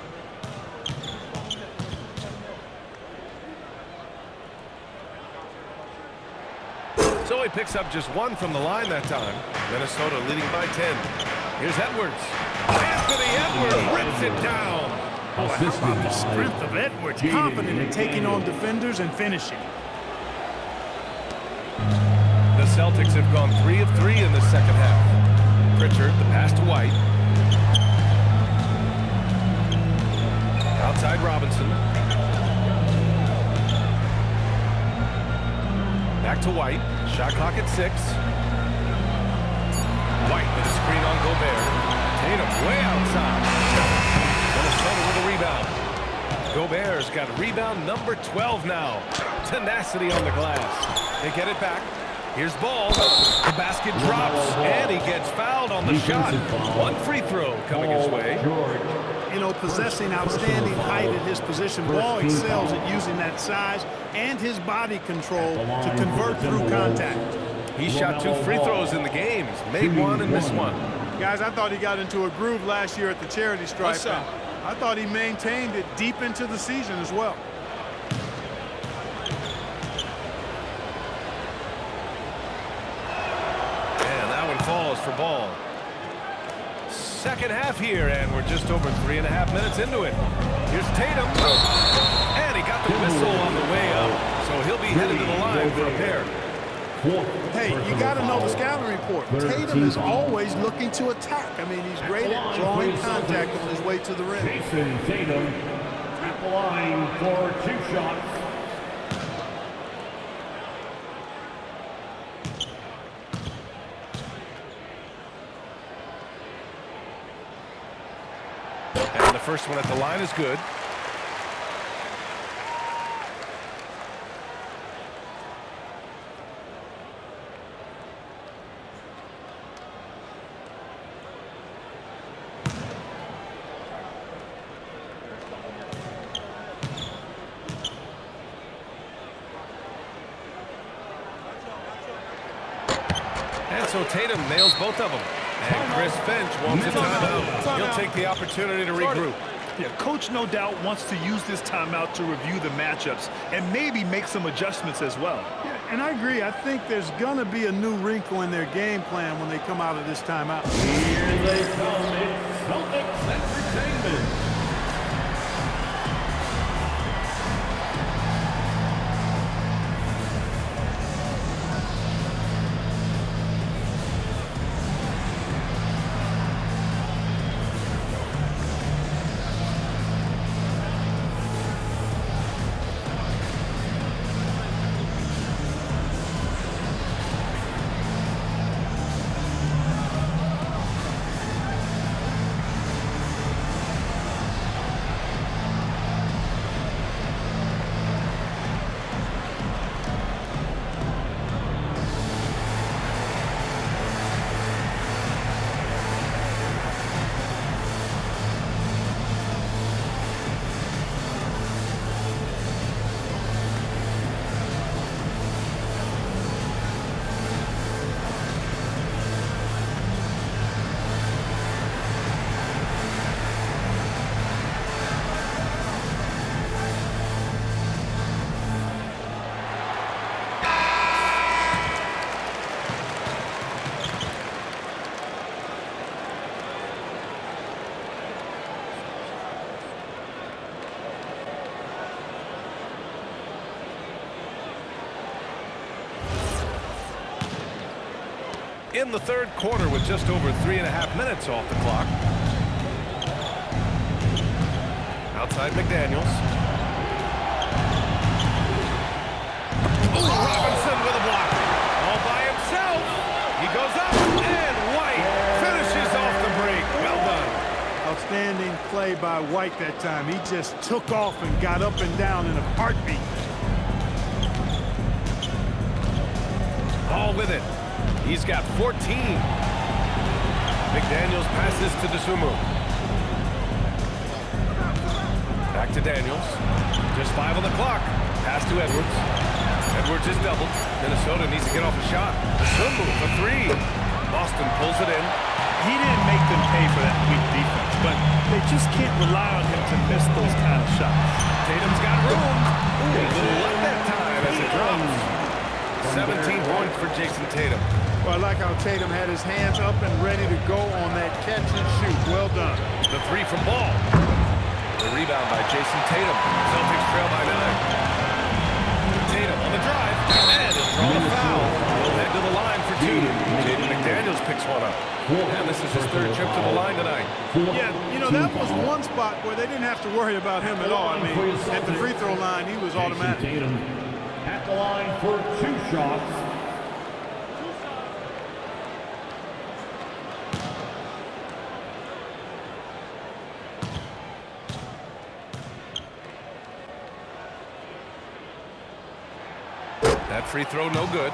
So he picks up just 1 from the line that time. Minnesota leading by 10. Here's Edwards. Anthony Edwards rips it down. Boy, how about the strength of Edwards, confident in taking on defenders and finishing. The Celtics have gone 3 of 3 in the second half. Pritchard, the pass to White. Outside Robinson. Back to White. Shot clock at 6. White with a screen on Gobert. Tatum way outside. Minnesota with a rebound. Gobert's got rebound number 12 now. Tenacity on the glass. They get it back. Here's Ball. The basket drops, and he gets fouled on the shot. 1 free throw coming his way. You know, possessing outstanding height at his position, Ball excels at using that size and his body control to convert through contact. He shot 2 free throws in the game. He's made 1 and missed 1. Guys, I thought he got into a groove last year at the charity stripe. What's up? I thought he maintained it deep into the season as well. And that one falls for Ball. Second half here, and we're just over 3.5 minutes into it. Here's Tatum. And he got the whistle on the way up, so he'll be headed to the line for a pair. Hey, you got to know the scouting report. Tatum is always looking to attack. I mean, he's great at drawing contact on his way to the rim. Jason Tatum at the line for 2 shots. And the first one at the line is good. And so Tatum nails both of them. And Chris Finch wants a timeout. He'll take the opportunity to regroup. Yeah, coach no doubt wants to use this timeout to review the matchups and maybe make some adjustments as well. Yeah, and I agree. I think there's going to be a new wrinkle in their game plan when they come out of this timeout. Here they come. It's Celtics Entertainment. In the third quarter with just over 3.5 minutes off the clock. Outside McDaniels. Oh, Robinson with a block. All by himself. He goes up, and White finishes off the break. Well done. Outstanding play by White that time. He just took off and got up and down in a heartbeat. Ball with it. He's got 14. McDaniels passes to DeSumo. Back to Daniels. Just 5 on the clock. Pass to Edwards. Edwards is doubled. Minnesota needs to get off a shot. DeSumo for 3. Boston pulls it in. He didn't make them pay for that weak defense, but they just can't rely on him to miss those kind of shots. Tatum's got room. Ooh, a little left that time as it drops. 17 points for Jason Tatum. Well, I like how Tatum had his hands up and ready to go on that catch and shoot. Well done. The 3 from Ball. The rebound by Jason Tatum. Celtics trail by 9. Tatum on the drive. And he'll draw the foul. He'll head to the line for 2. Jaden McDaniels picks one up. And this is his 3rd trip to the line tonight. Yeah, you know, that was one spot where they didn't have to worry about him at all. I mean, at the free throw line, he was automatic. Tatum at the line for 2 shots. That free throw no good.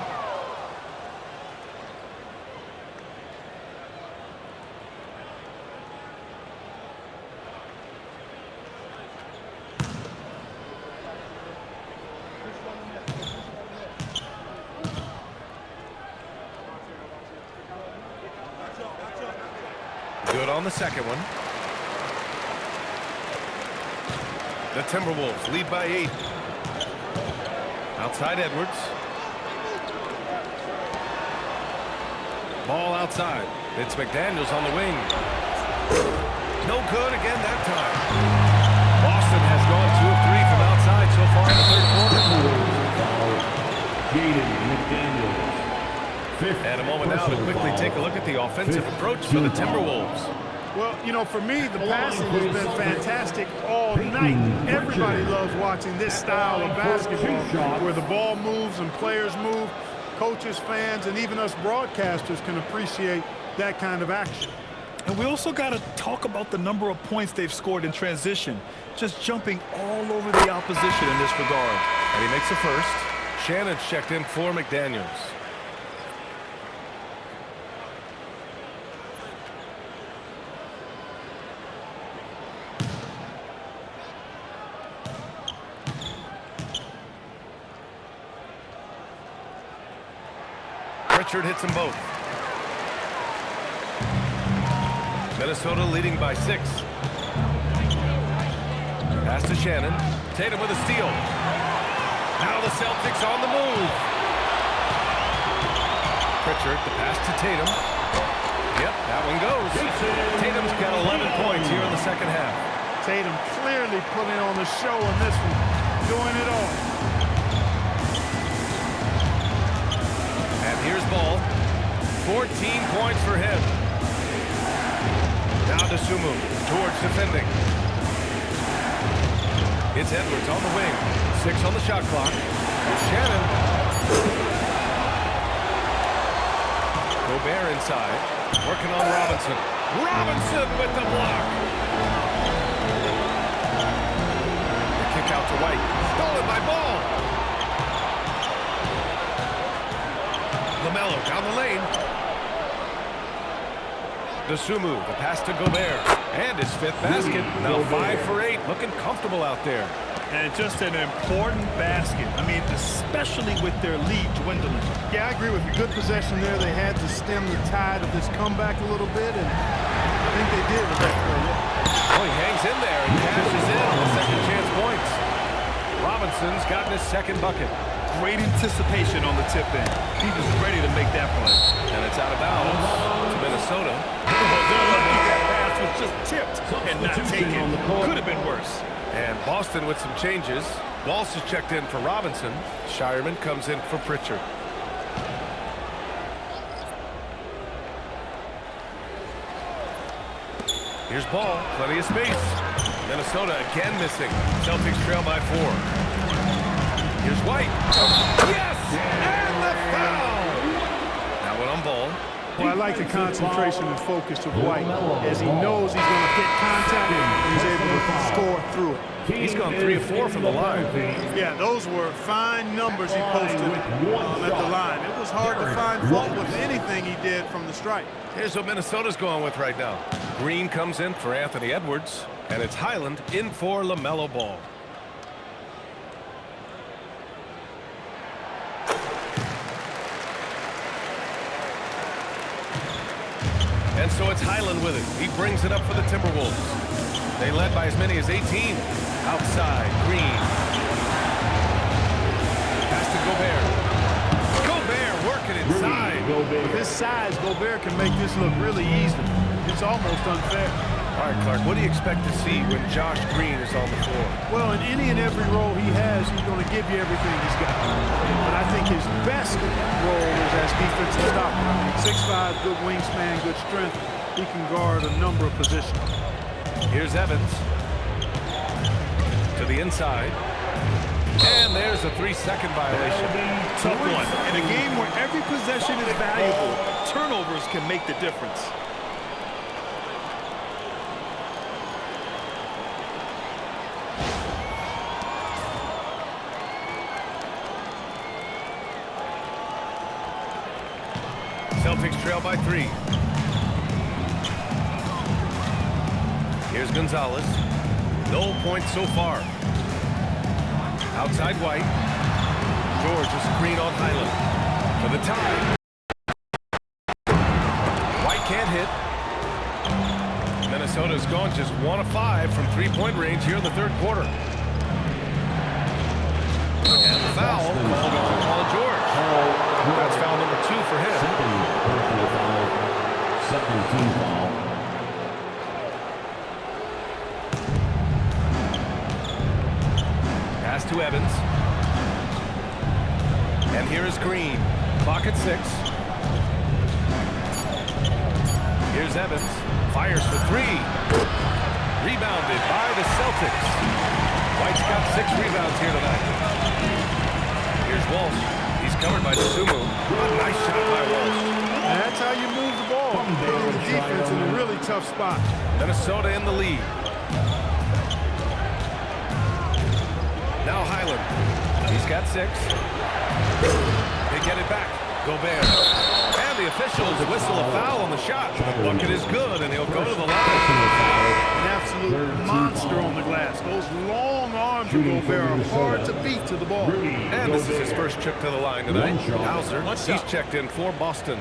Good on the second one. The Timberwolves lead by 8. Outside Edwards. Ball outside. It's McDaniels on the wing. No good again that time. Boston has gone 2 of 3 from outside so far in the third quarter. And a moment now to quickly take a look at the offensive approach for the Timberwolves. Well, you know, for me, the passing has been fantastic all night. Everybody loves watching this style of basketball where the ball moves and players move. Coaches, fans, and even us broadcasters can appreciate that kind of action. And we also got to talk about the number of points they've scored in transition, just jumping all over the opposition in this regard. And he makes a first. Shannon's checked in for McDaniels. Richard hits them both. Minnesota leading by 6. Pass to Shannon. Tatum with a steal. Now the Celtics on the move. Pritchard, the pass to Tatum. Yep, that one goes. Tatum's got 11 points here in the second half. Tatum clearly putting on the show in this one, doing it all. And here's Ball. 14 points for him. Now to Sumu. George defending. It's Edwards on the wing. 6 on the shot clock. It's Shannon. Gobert inside. Working on Robinson. Robinson with the block. The kick out to White. Stolen by Ball. LaMelo down the lane. Sumu, the pass to Gobert. And his 5th basket. Now 5 for 8. Looking comfortable out there. And just an important basket. I mean, especially with their lead dwindling. Yeah, I agree with you. Good possession there. They had to stem the tide of this comeback a little bit, and I think they did with that play. Oh, he hangs in there and cashes in on the second chance points. Robinson's gotten his 2nd bucket. Great anticipation on the tip in. He was ready to make that play. And it's out of bounds to Minnesota. That pass was just tipped and not taken. Could have been worse. And Boston with some changes. Walsh is checked in for Robinson. Shireman comes in for Pritchard. Here's Ball. Plenty of space. Minnesota again missing. Celtics trail by 4. Here's White. Yes! And the foul! Now one on Ball. Well, I like the concentration and focus of White. As he knows he's going to get contact, he's able to score through it. He's gone 3 of 4 from the line. Yeah, those were fine numbers he posted at the line. It was hard to find fault with anything he did from the stripe. Here's what Minnesota's going with right now. Green comes in for Anthony Edwards, and it's Highland in for LaMelo Ball. And so it's Highland with it. He brings it up for the Timberwolves. They led by as many as 18. Outside, Green. Pass to Gobert. Gobert working inside. With his size, Gobert can make this look really easy. It's almost unfair. All right, Clark, what do you expect to see when Josh Green is on the floor? Well, in any and every role he has, he's going to give you everything he's got. But I think his best role is as defensive stopper. 6'5", good wingspan, good strength. He can guard a number of positions. Here's Evans. To the inside. And there's a 3-second violation. Tough one. In a game where every possession is valuable, turnovers can make the difference. Celtics trail by 3. Here's Gonzalez. No points so far. Outside White. George is screen on Highland. For the tie. White can't hit. Minnesota's gone just 1 of 5 from 3-point range here in the 3rd quarter. And the foul called on Paul George. That's foul number 2 for him. Second team foul. Pass to Evans. And here is Green. Clock at 6. Here's Evans. Fires for 3. Rebounded by the Celtics. White's got 6 rebounds here tonight. Here's Walsh. He's covered by Sumu. A nice shot by Walsh. And that's how you move the ball. Put the defense in a really tough spot. Minnesota in the lead. Now Highland. He's got 6. They get it back. Gobert. And the officials whistle a foul on the shot. The bucket is good, and he'll go to the line. An absolute monster on the glass. Those long arms of Gobert are hard to beat to the ball. And this is his first trip to the line tonight. Hauser, he's checked in for Boston.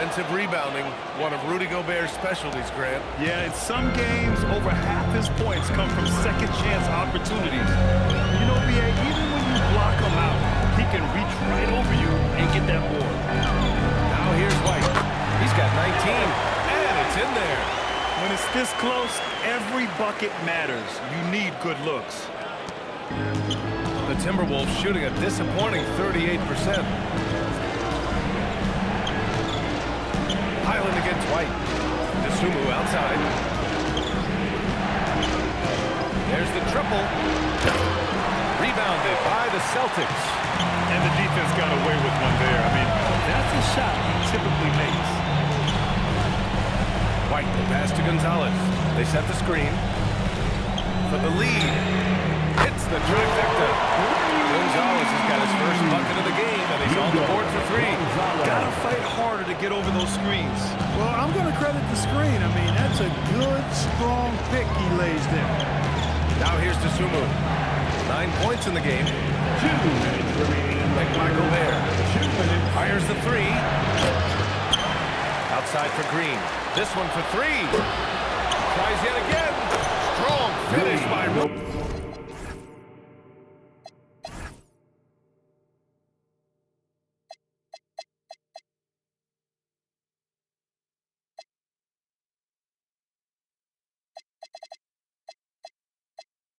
Defensive rebounding, one of Rudy Gobert's specialties, Grant. Yeah, in some games, over half his points come from second-chance opportunities. You know, B.A., even when you block him out, he can reach right over you and get that board. Now here's White. He's got 19, and it's in there. When it's this close, every bucket matters. You need good looks. The Timberwolves shooting a disappointing 38%. Highland against White. Dosunmu outside. There's the triple. Rebounded by the Celtics. And the defense got away with one there. I mean, that's a shot he typically makes. White, the pass to Gonzalez. They set the screen. For the lead. Hits the trifecta. Gonzalez has got his first bucket of the game, and he's on the board for 3. Gotta fight harder to get over those screens. Well, I'm going to credit the screen. I mean, that's a good, strong pick he lays there. Now here's Dosunmu. 9 points in the game. 2 minutes remaining. Like Michael Bear. 2 minutes. Fires the 3. Outside for Green. This one for 3. Tries yet again. Strong finish by Rudy.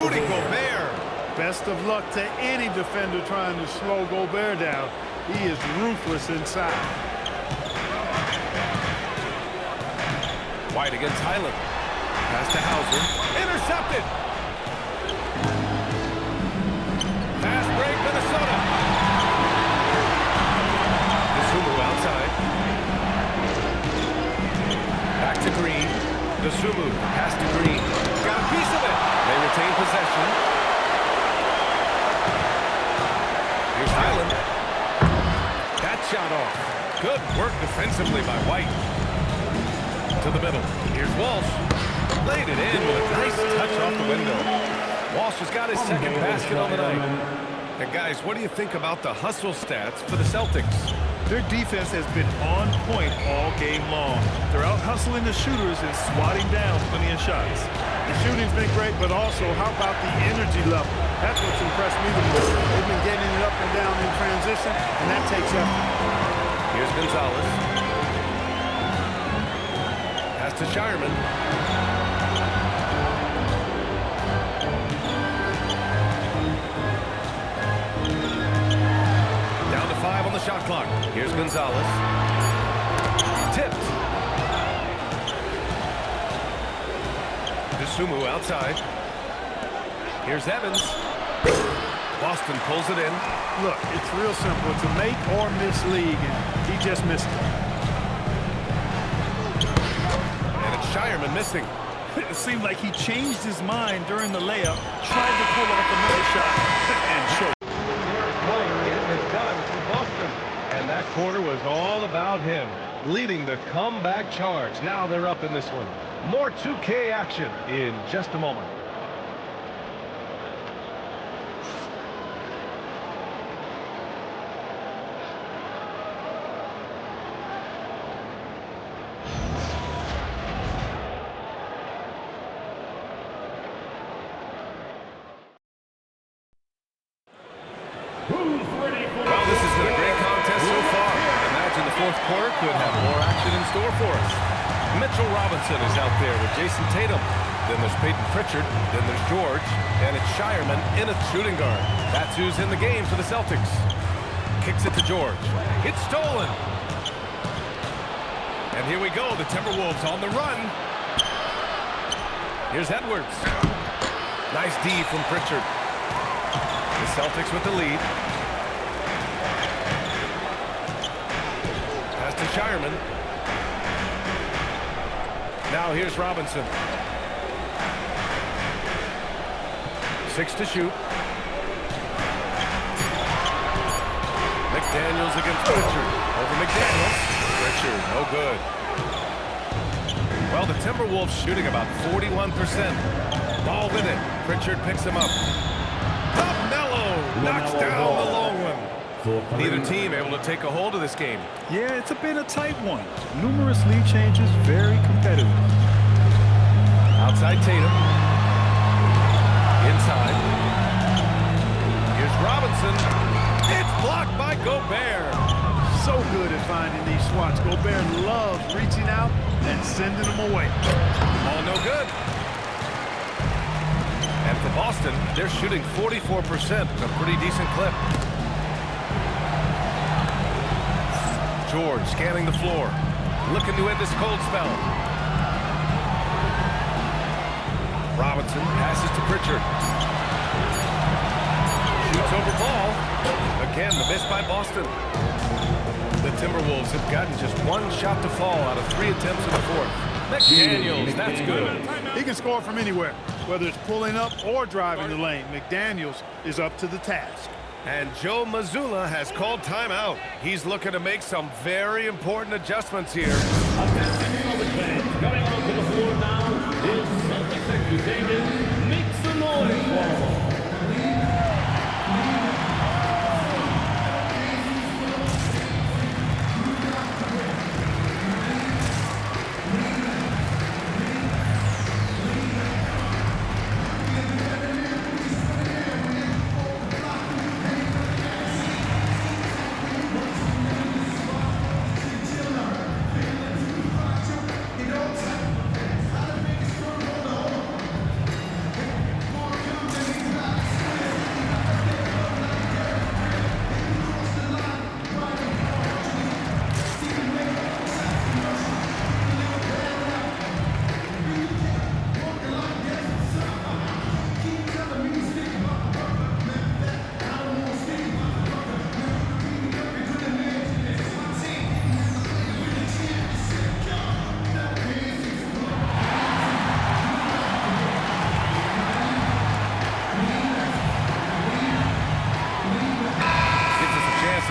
Gobert. Best of luck to any defender trying to slow Gobert down. He is ruthless inside. White against Highland. Pass to Hauser. Intercepted. Fast break, Minnesota. Dosunmu outside. Back to Green. Dosunmu, pass to Green. Got a piece of it. They retain possession. Here's Highland. That shot off. Good work defensively by White. To the middle. Here's Walsh. Laid it in with a nice touch off the window. Walsh has got his second basket on the night. And guys, what do you think about the hustle stats for the Celtics? Their defense has been on point all game long. They're out hustling the shooters and swatting down plenty of shots. The shooting's been great, but also, how about the energy level? That's what's impressed me the most. They've been getting it up and down in transition, and that takes effort. Here's Gonzalez. Pass to Shireman. Down to 5 on the shot clock. Here's Gonzalez. Tipped. Dosunmu outside. Here's Evans. Boston pulls it in. Look, it's real simple. It's a make or miss league, and he just missed it. And it's Shireman missing. It seemed like he changed his mind during the layup, tried to pull off another shot, and choked. Getting it done for Boston. And that quarter was all about him, leading the comeback charge. Now they're up in this one. More 2K action in just a moment. Well, this has been a great contest so far. Imagine the fourth quarter could have more action in store for us. Mitchell Robinson is out there with Jason Tatum. Then there's Peyton Pritchard. Then there's George. And it's Shireman in a shooting guard. That's who's in the game for the Celtics. Kicks it to George. It's stolen. And here we go. The Timberwolves on the run. Here's Edwards. Nice D from Pritchard. The Celtics with the lead. Pass to Shireman. Now here's Robinson. 6 to shoot. McDaniels against Pritchard. Over McDaniels. Pritchard, no good. Well, the Timberwolves shooting about 41%. Ball with it. Pritchard picks him up. LaMelo knocks down the long one. Neither team able to take a hold of this game. Yeah, it's been a tight one. Numerous lead changes, very competitive. Outside Tatum. Inside. Here's Robinson. It's blocked by Gobert. So good at finding these swats. Gobert loves reaching out and sending them away. All no good. And for Boston, they're shooting 44%, a pretty decent clip. George scanning the floor, looking to end this cold spell. Robinson passes to Pritchard. Shoots over Ball. Again, the miss by Boston. The Timberwolves have gotten just one shot to fall out of 3 attempts in the fourth. McDaniels, that's good. He can score from anywhere, whether it's pulling up or driving the lane. McDaniels is up to the task. And Joe Mazzulla has called timeout. He's looking to make some very important adjustments here. Coming onto the floor now is Celtics executive. Make some noise for them.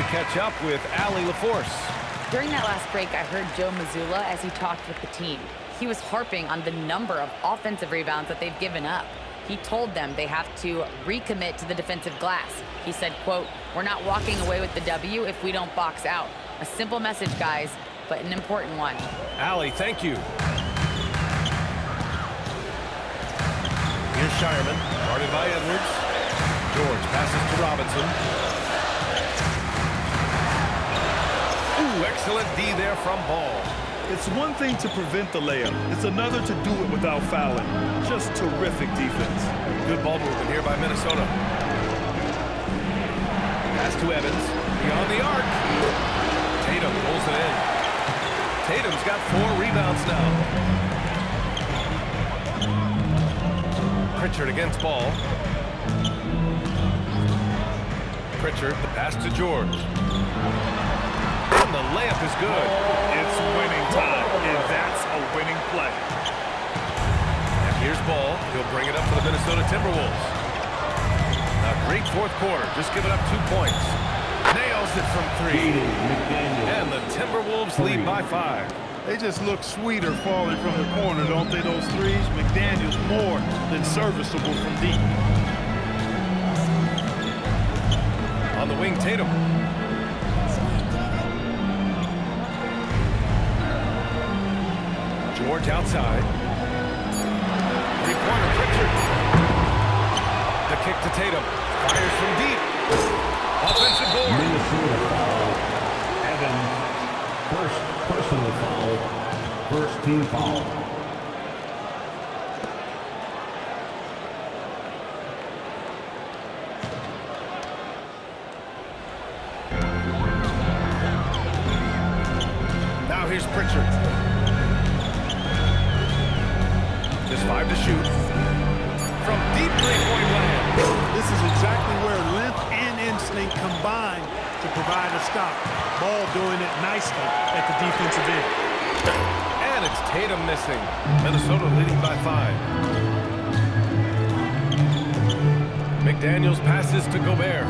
Catch up with Allie LaForce. During that last break, I heard Joe Mazzulla as he talked with the team. He was harping on the number of offensive rebounds that they've given up. He told them they have to recommit to the defensive glass. He said, quote, "We're not walking away with the W if we don't box out." A simple message, guys, but an important one. Allie, thank you. Here's Shireman, guarded by Edwards. George passes to Robinson. Ooh, excellent D there from Ball. It's one thing to prevent the layup. It's another to do it without fouling. Just terrific defense. Good ball movement here by Minnesota. Pass to Evans. Beyond the arc. Tatum pulls it in. Tatum's got 4 rebounds now. Pritchard against Ball. Pritchard, the pass to George. And the layup is good. It's winning time, and that's a winning play. And here's Ball. He'll bring it up for the Minnesota Timberwolves. A great fourth quarter, just giving up 2 points. Nails it from 3. And the Timberwolves lead by 5. They just look sweeter falling from the corner, don't they, those threes? McDaniels more than serviceable from deep. On the wing, Tatum. George outside. Three-pointer, Pritchard. The kick to Tatum. Fires from deep. Offensive board. Minnesota foul. Evans, first personal foul. First team foul. Now here's Pritchard. Just 5 to shoot. From deep three-point land. This is exactly where length and instinct combine to provide a stop. Ball doing it nicely at the defensive end. And it's Tatum missing. Minnesota leading by 5. McDaniels passes to Gobert.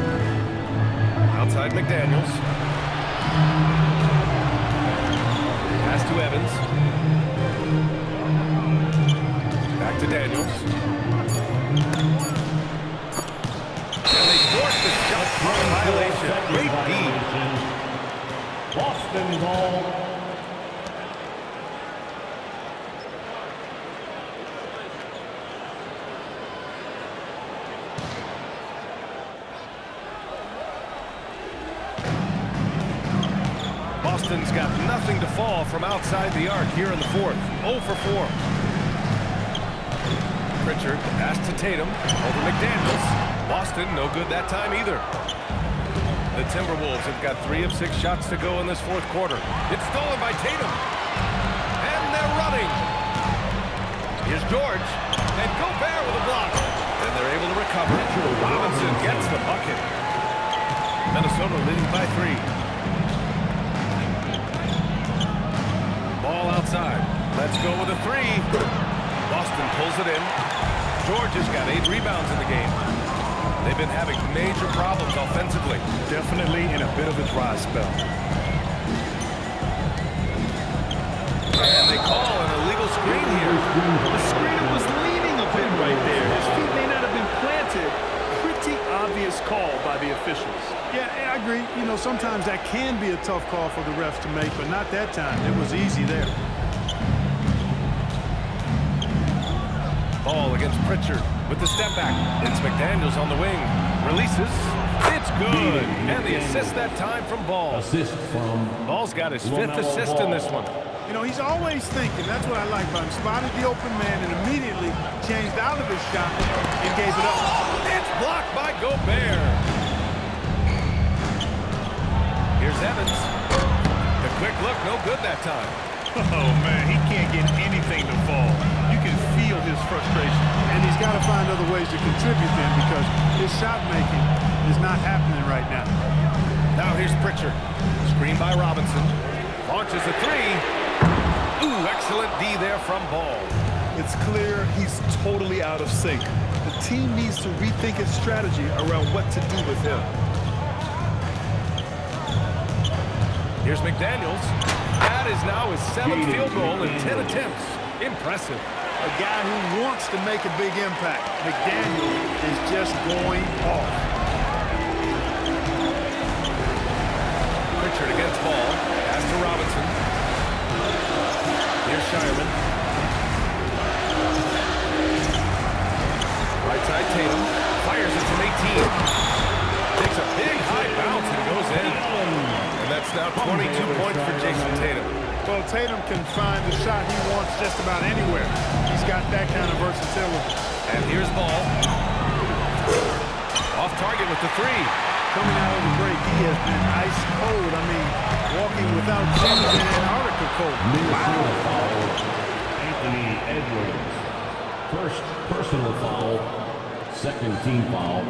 Outside McDaniels. Pass to Evans. Back to Daniels. And they force the shot clock violation. Great D ball. Boston's got nothing to fall from outside the arc here in the fourth. 0 for 4. Pritchard pass to Tatum over McDaniels. Boston no good that time either. The Timberwolves have got 3 of 6 shots to go in this fourth quarter. It's stolen by Tatum. And they're running. Here's George. And Gobert with a block. And they're able to recover. Robinson gets the bucket. Minnesota leading by 3. Ball outside. Let's go with a 3. Boston pulls it in. George has got 8 rebounds in the game. They've been having major problems offensively. Definitely in a bit of a dry spell. And they call an illegal screen here. The screener was leaning a bit right there. His feet may not have been planted. Pretty obvious call by the officials. Yeah, I agree. You know, sometimes that can be a tough call for the refs to make, but not that time. It was easy there. Ball against Pritchard with the step back. It's McDaniels on the wing. Releases. It's good. And the assist that time from Ball. Assist from Ball's got his 5th LaMelo assist Ball. in this one. You know, he's always thinking. That's what I like about him. Spotted the open man and immediately changed out of his shot and gave it up. It's blocked by Gobert. Here's Evans. The quick look, no good that time. Oh, man, he can't get anything to fall. You can feel his frustration. And he's got to find other ways to contribute then because his shot making is not happening right now. Now here's Pritchard. Screen by Robinson. Launches a 3. Ooh, excellent D there from Ball. It's clear he's totally out of sync. The team needs to rethink its strategy around what to do with him. Here's McDaniels. That is now his 7th field goal in 10 attempts. Impressive. A guy who wants to make a big impact. McDaniel is just going off. Pritchard against Ball. Pass to Robinson. Here's Shireman. Right side Tatum. Fires it from 18. Takes a big high bounce and goes in. And that's now 22 points for Jason Tatum. Well, Tatum can find the shot he wants just about anywhere. He's got that kind of versatility. And here's Ball. Off target with the 3. Coming out of the break, he has been ice cold. I mean, walking without shoes in Antarctica cold. Minnesota foul. Anthony Edwards. First personal foul. Second team foul.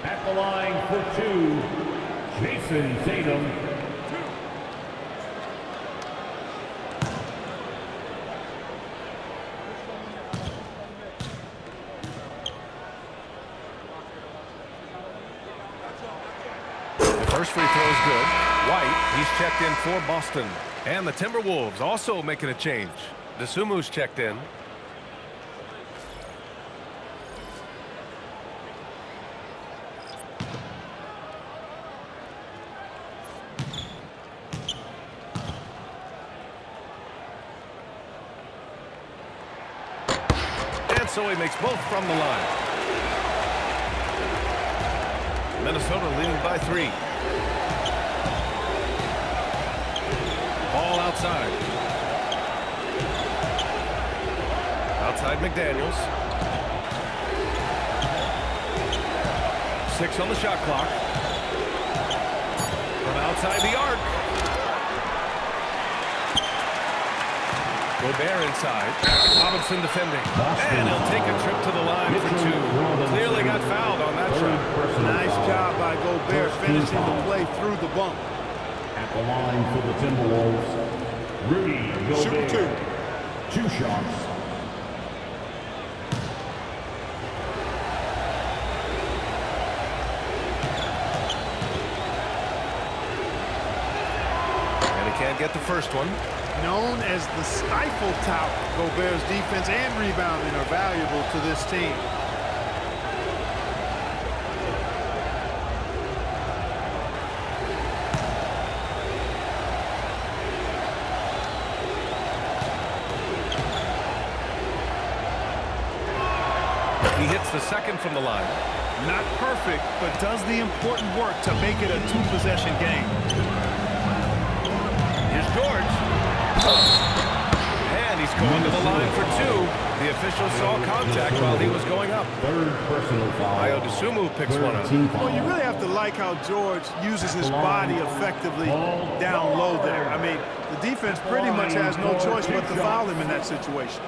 At the line for 2, Jason Tatum. First free throw is good. White, he's checked in for Boston. And the Timberwolves also making a change. Desumu's checked in. And so he makes both from the line. Minnesota leading by 3. Ball outside. Outside McDaniels. 6 on the shot clock. From outside the arc. Gobert inside. Robinson defending. And he'll take a trip to the line for 2. Clearly got fouled on that shot. Nice job by Gobert finishing the play through the bump. At the line for the Timberwolves, Rudy Gobert. Shoot 2 shots. And he can't get the first one. Known as the stifle tower, Gobert's defense and rebounding are valuable to this team. He hits the second from the line. Not perfect, but does the important work to make it a two-possession game. Here's George. And he's going to the line for two. The official saw contact while he was going up. Third personal foul. Ayo picks one up. Well, you really have to like how George uses his body effectively down low there. I mean, the defense pretty much has no choice but to foul him in that situation.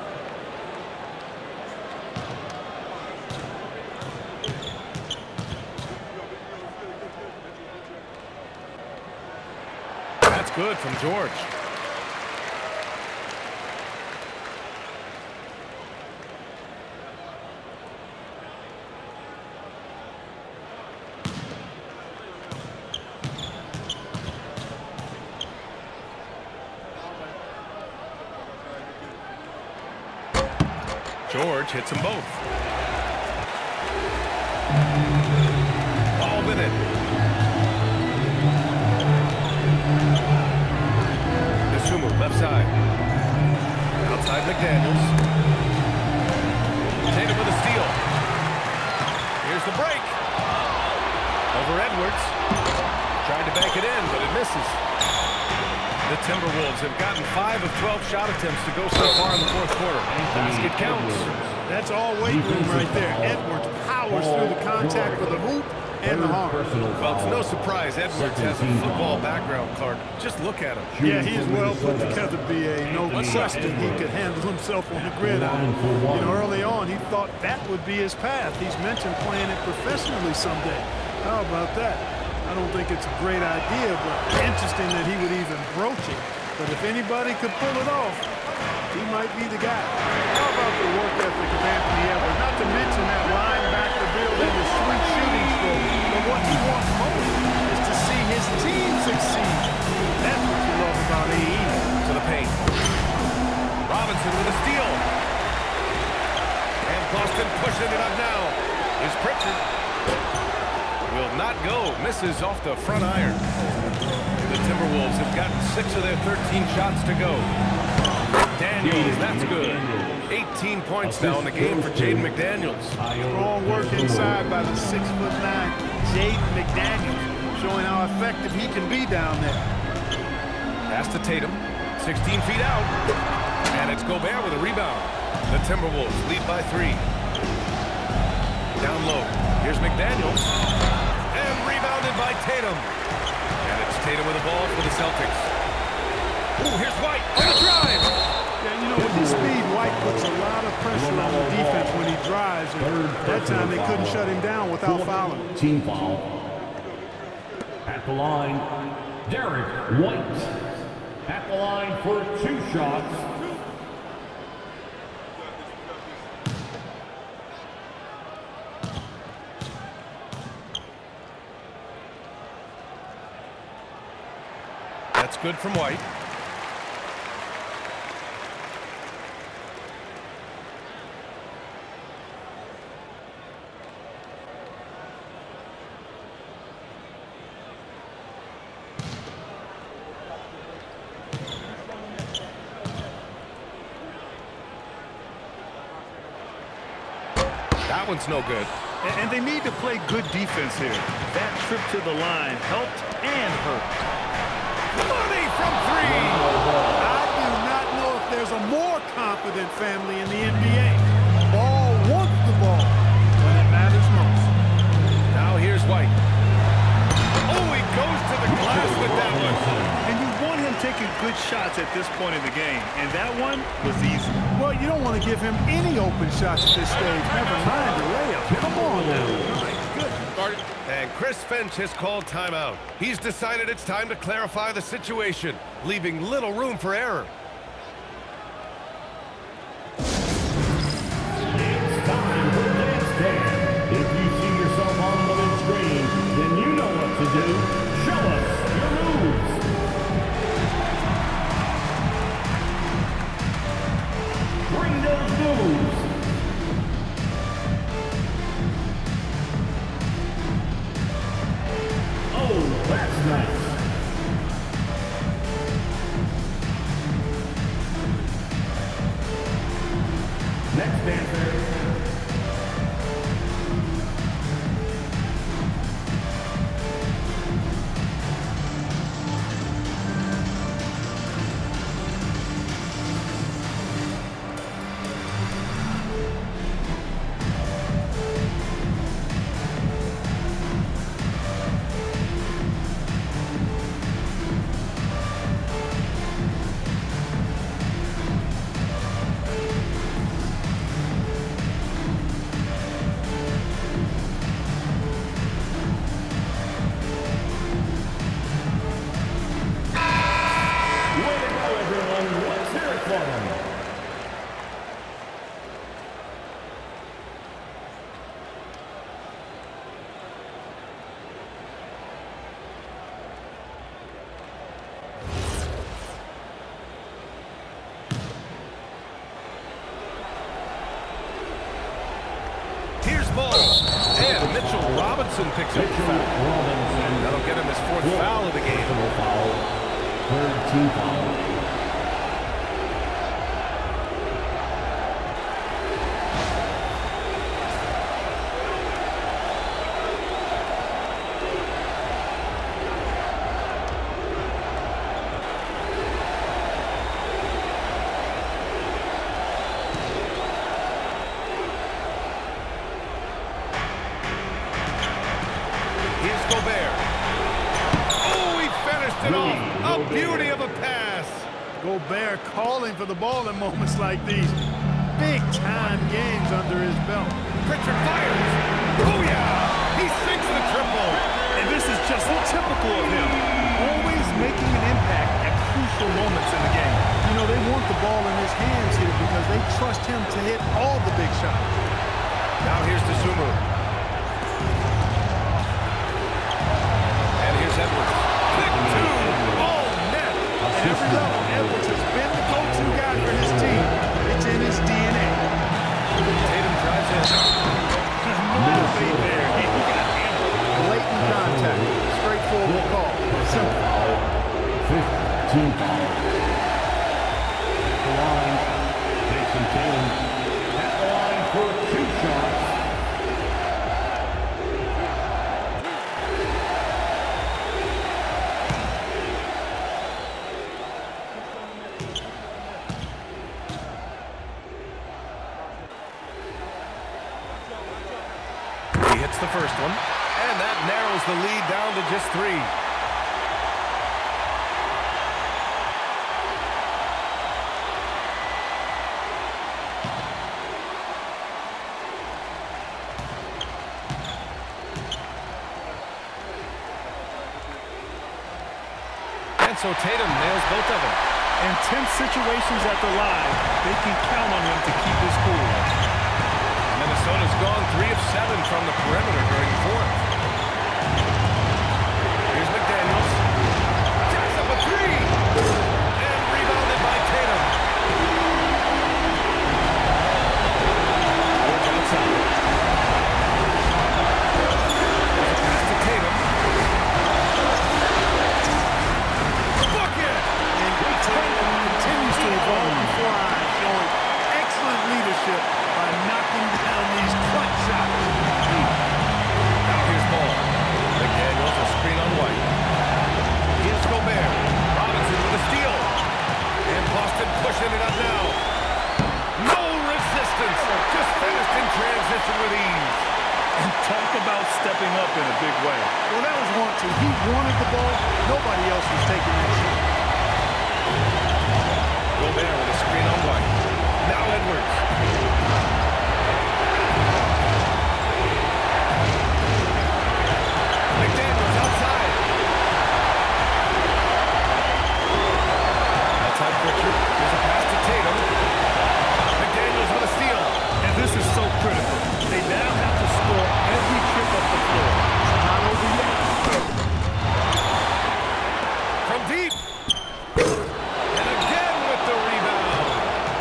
That's good from George. George hits them both. Ball with it. Left side. Outside McDaniels. Tatum with a steal. Here's the break. Over Edwards. Tried to bank it in, but it misses. The Timberwolves have gotten 5 of 12 shot attempts to go so far in the fourth quarter. Basket counts. That's all weight room right there. Edwards powers through the contact with the hoop and the arm. Well, it's no surprise Edwards has a football background, Clark. Just look at him. Yeah, he is well put together, B.A. No question he could handle himself on the gridiron. You know, early on, he thought that would be his path. He's mentioned playing it professionally someday. How about that? I don't think it's a great idea, but interesting that he would even broach it. But if anybody could pull it off, he might be the guy. How about the work ethic of Anthony Edwards? Not to mention that linebacker build and the sweet shooting stroke. But what he wants most is to see his team succeed. That's what you love about AE. To the paint. Robinson with a steal. And Boston pushing it up now. Is Pritchard. Will not go. Misses off the front iron. The Timberwolves have gotten 6 of their 13 shots to go. Daniels, that's good. 18 points now in the game for Jaden McDaniels. Strong work inside by the 6'9" Jaden McDaniels, showing how effective he can be down there. Pass to Tatum, 16 feet out. And it's Gobert with a rebound. The Timberwolves lead by 3. Down low. Here's McDaniels. And rebounded by Tatum. And it's Tatum with the ball for the Celtics. Ooh, here's White on the drive. Yeah, you know, with his speed, White puts a lot of pressure on the defense when he drives. And that time they couldn't shut him down without fouling. Team foul. At the line, Derek White. At the line for 2 shots. That's good from White. That one's no good. And they need to play good defense here. That trip to the line helped and hurt. Money from 3. I do not know if there's a more confident family in the NBA. Ball wants the ball when it matters most. Now here's White. Oh, he goes to the glass with that one. And you want him taking good shots at this point in the game. And that one was easy. Well, you don't want to give him any open shots at this stage. Never mind the layup. Come on now. My goodness. And Chris Finch has called timeout. He's decided it's time to clarify the situation, leaving little room for error. It's time for Dance Dance. If you see yourself on the big screen, then you know what to do. Show us your moves. Bring those moves. Oh, that's nice. Next dancer. Robinson picks up the foul. That'll get him his 4th foul of the game. Third team foul. A beauty of a pass. Gobert calling for the ball in moments like these. Big-time games under his belt. Pritchard fires. Booyah! He sinks the triple. And this is just typical of him. Always making an impact at crucial moments in the game. You know, they want the ball in his hands here because they trust him to hit all the big shots. Now here's Sumu. And here's Edwards. Pick 2. Oh, net. At every level, Edwards has been the go-to guy for his team. It's in his DNA. Tatum drives in. No fade there. He got hammered. Blatant contact. Straightforward call. Simple. 15 foul. The line. Jason Tatum at the line for 2 shots. The first one, and that narrows the lead down to just 3. And so Tatum nails both of them. In tense situations at the line, they can count on him to keep his cool. Minnesota's gone 3 of 7 from the perimeter during the 4th. Here's McDaniels. Jacks up a 3. And rebounded by Tatum. George outside. There's a pass to Tatum. Bucket! And Tatum continues to evolve before our eyes, showing excellent leadership by knocking down these clutch shots. Now here's Ball. McDaniels a screen on White. Here's Gobert. Robinson with a steal. And Boston pushing it up now. No resistance. Just finished in transition with ease. And talk about stepping up in a big way. Well, that was 1-2. He wanted the ball. Nobody else was taking that shot. Gobert with a screen on White. Now Edwards. McDaniels outside. Outside Pritchard. There's a pass to Tatum. McDaniels with a steal. And this is so critical. They now have to score every trip up the floor. It's not over yet. From deep. And again with the rebound.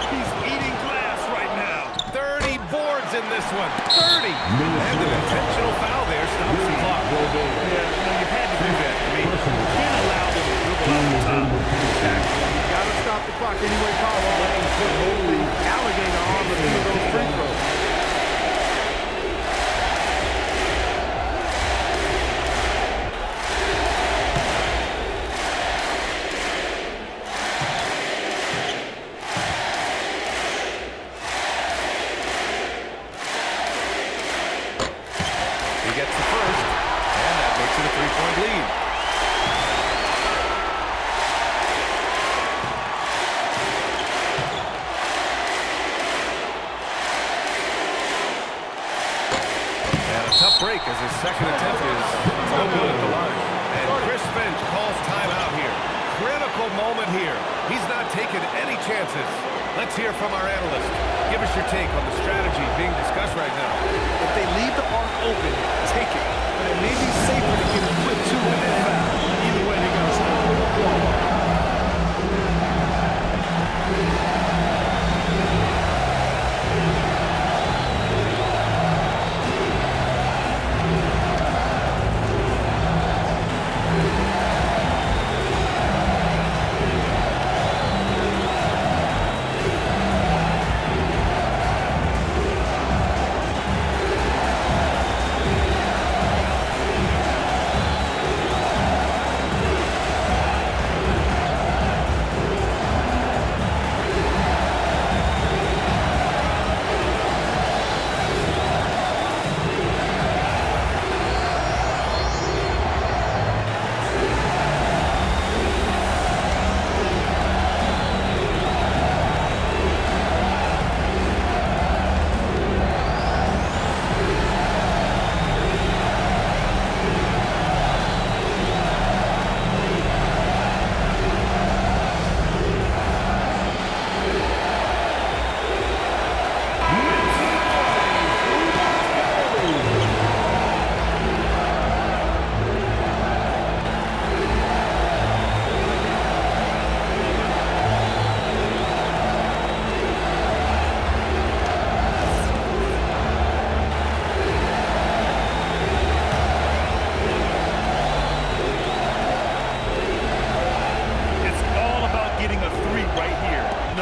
He's eating glass right now. 30 boards in this one. 30. And an intentional foul there stops the clock. Yeah, you had to do that. I mean, you can't allow them to dribble out the top. You got to stop the clock any way possible. Hold the alligator on the field of those free throws. He gets the first, and that makes it a 3-point lead. And a tough break as his second attempt is no good at the line. And Chris Finch calls timeout here. Critical moment here. He's not taking any chances. Let's hear from our analyst. Give us your take on the strategy being discussed right now. If they leave the arc open, take it. But it may be safer to get a quick 2 and then foul. Either way, they're going to score.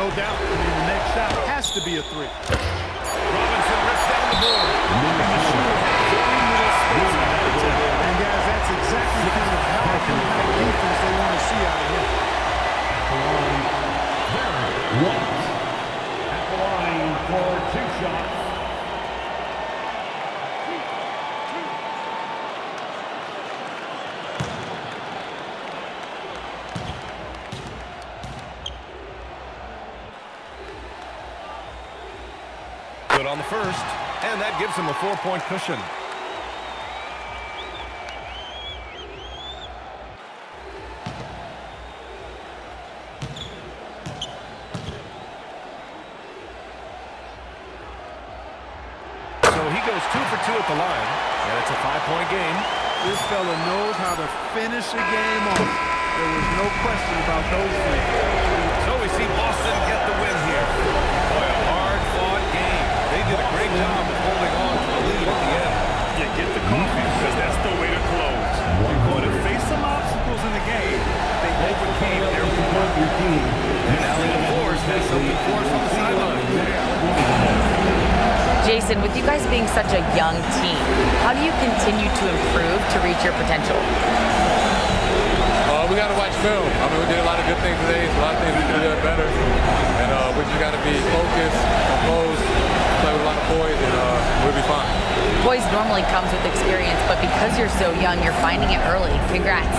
no doubt. I mean, the next shot has to be a three. Robinson rips down the board. And guys, that's exactly the kind of powerful defense they want to see out of him. At the line for 2 shots. Good on the first, and that gives him a 4-point cushion. So he goes 2 for 2 at the line, and it's a 5-point game. This fella knows how to finish a game off. There was no question about those things. So we see Boston get the win here. Boy, a hard-fought game. They did a great job of holding on to the lead at the end. You get the coffee because that's the way to close. You're going to face some obstacles in the game. They overcame every one. And now the Force has something for us on the sideline. Jason, with you guys being such a young team, how do you continue to improve to reach your potential? We got to watch film. I mean, we did a lot of good things today. A lot of things we could have done better. And we just got to be focused, composed, play with a lot of poise, and we'll be fine. Poise normally comes with experience, but because you're so young, you're finding it early. Congrats.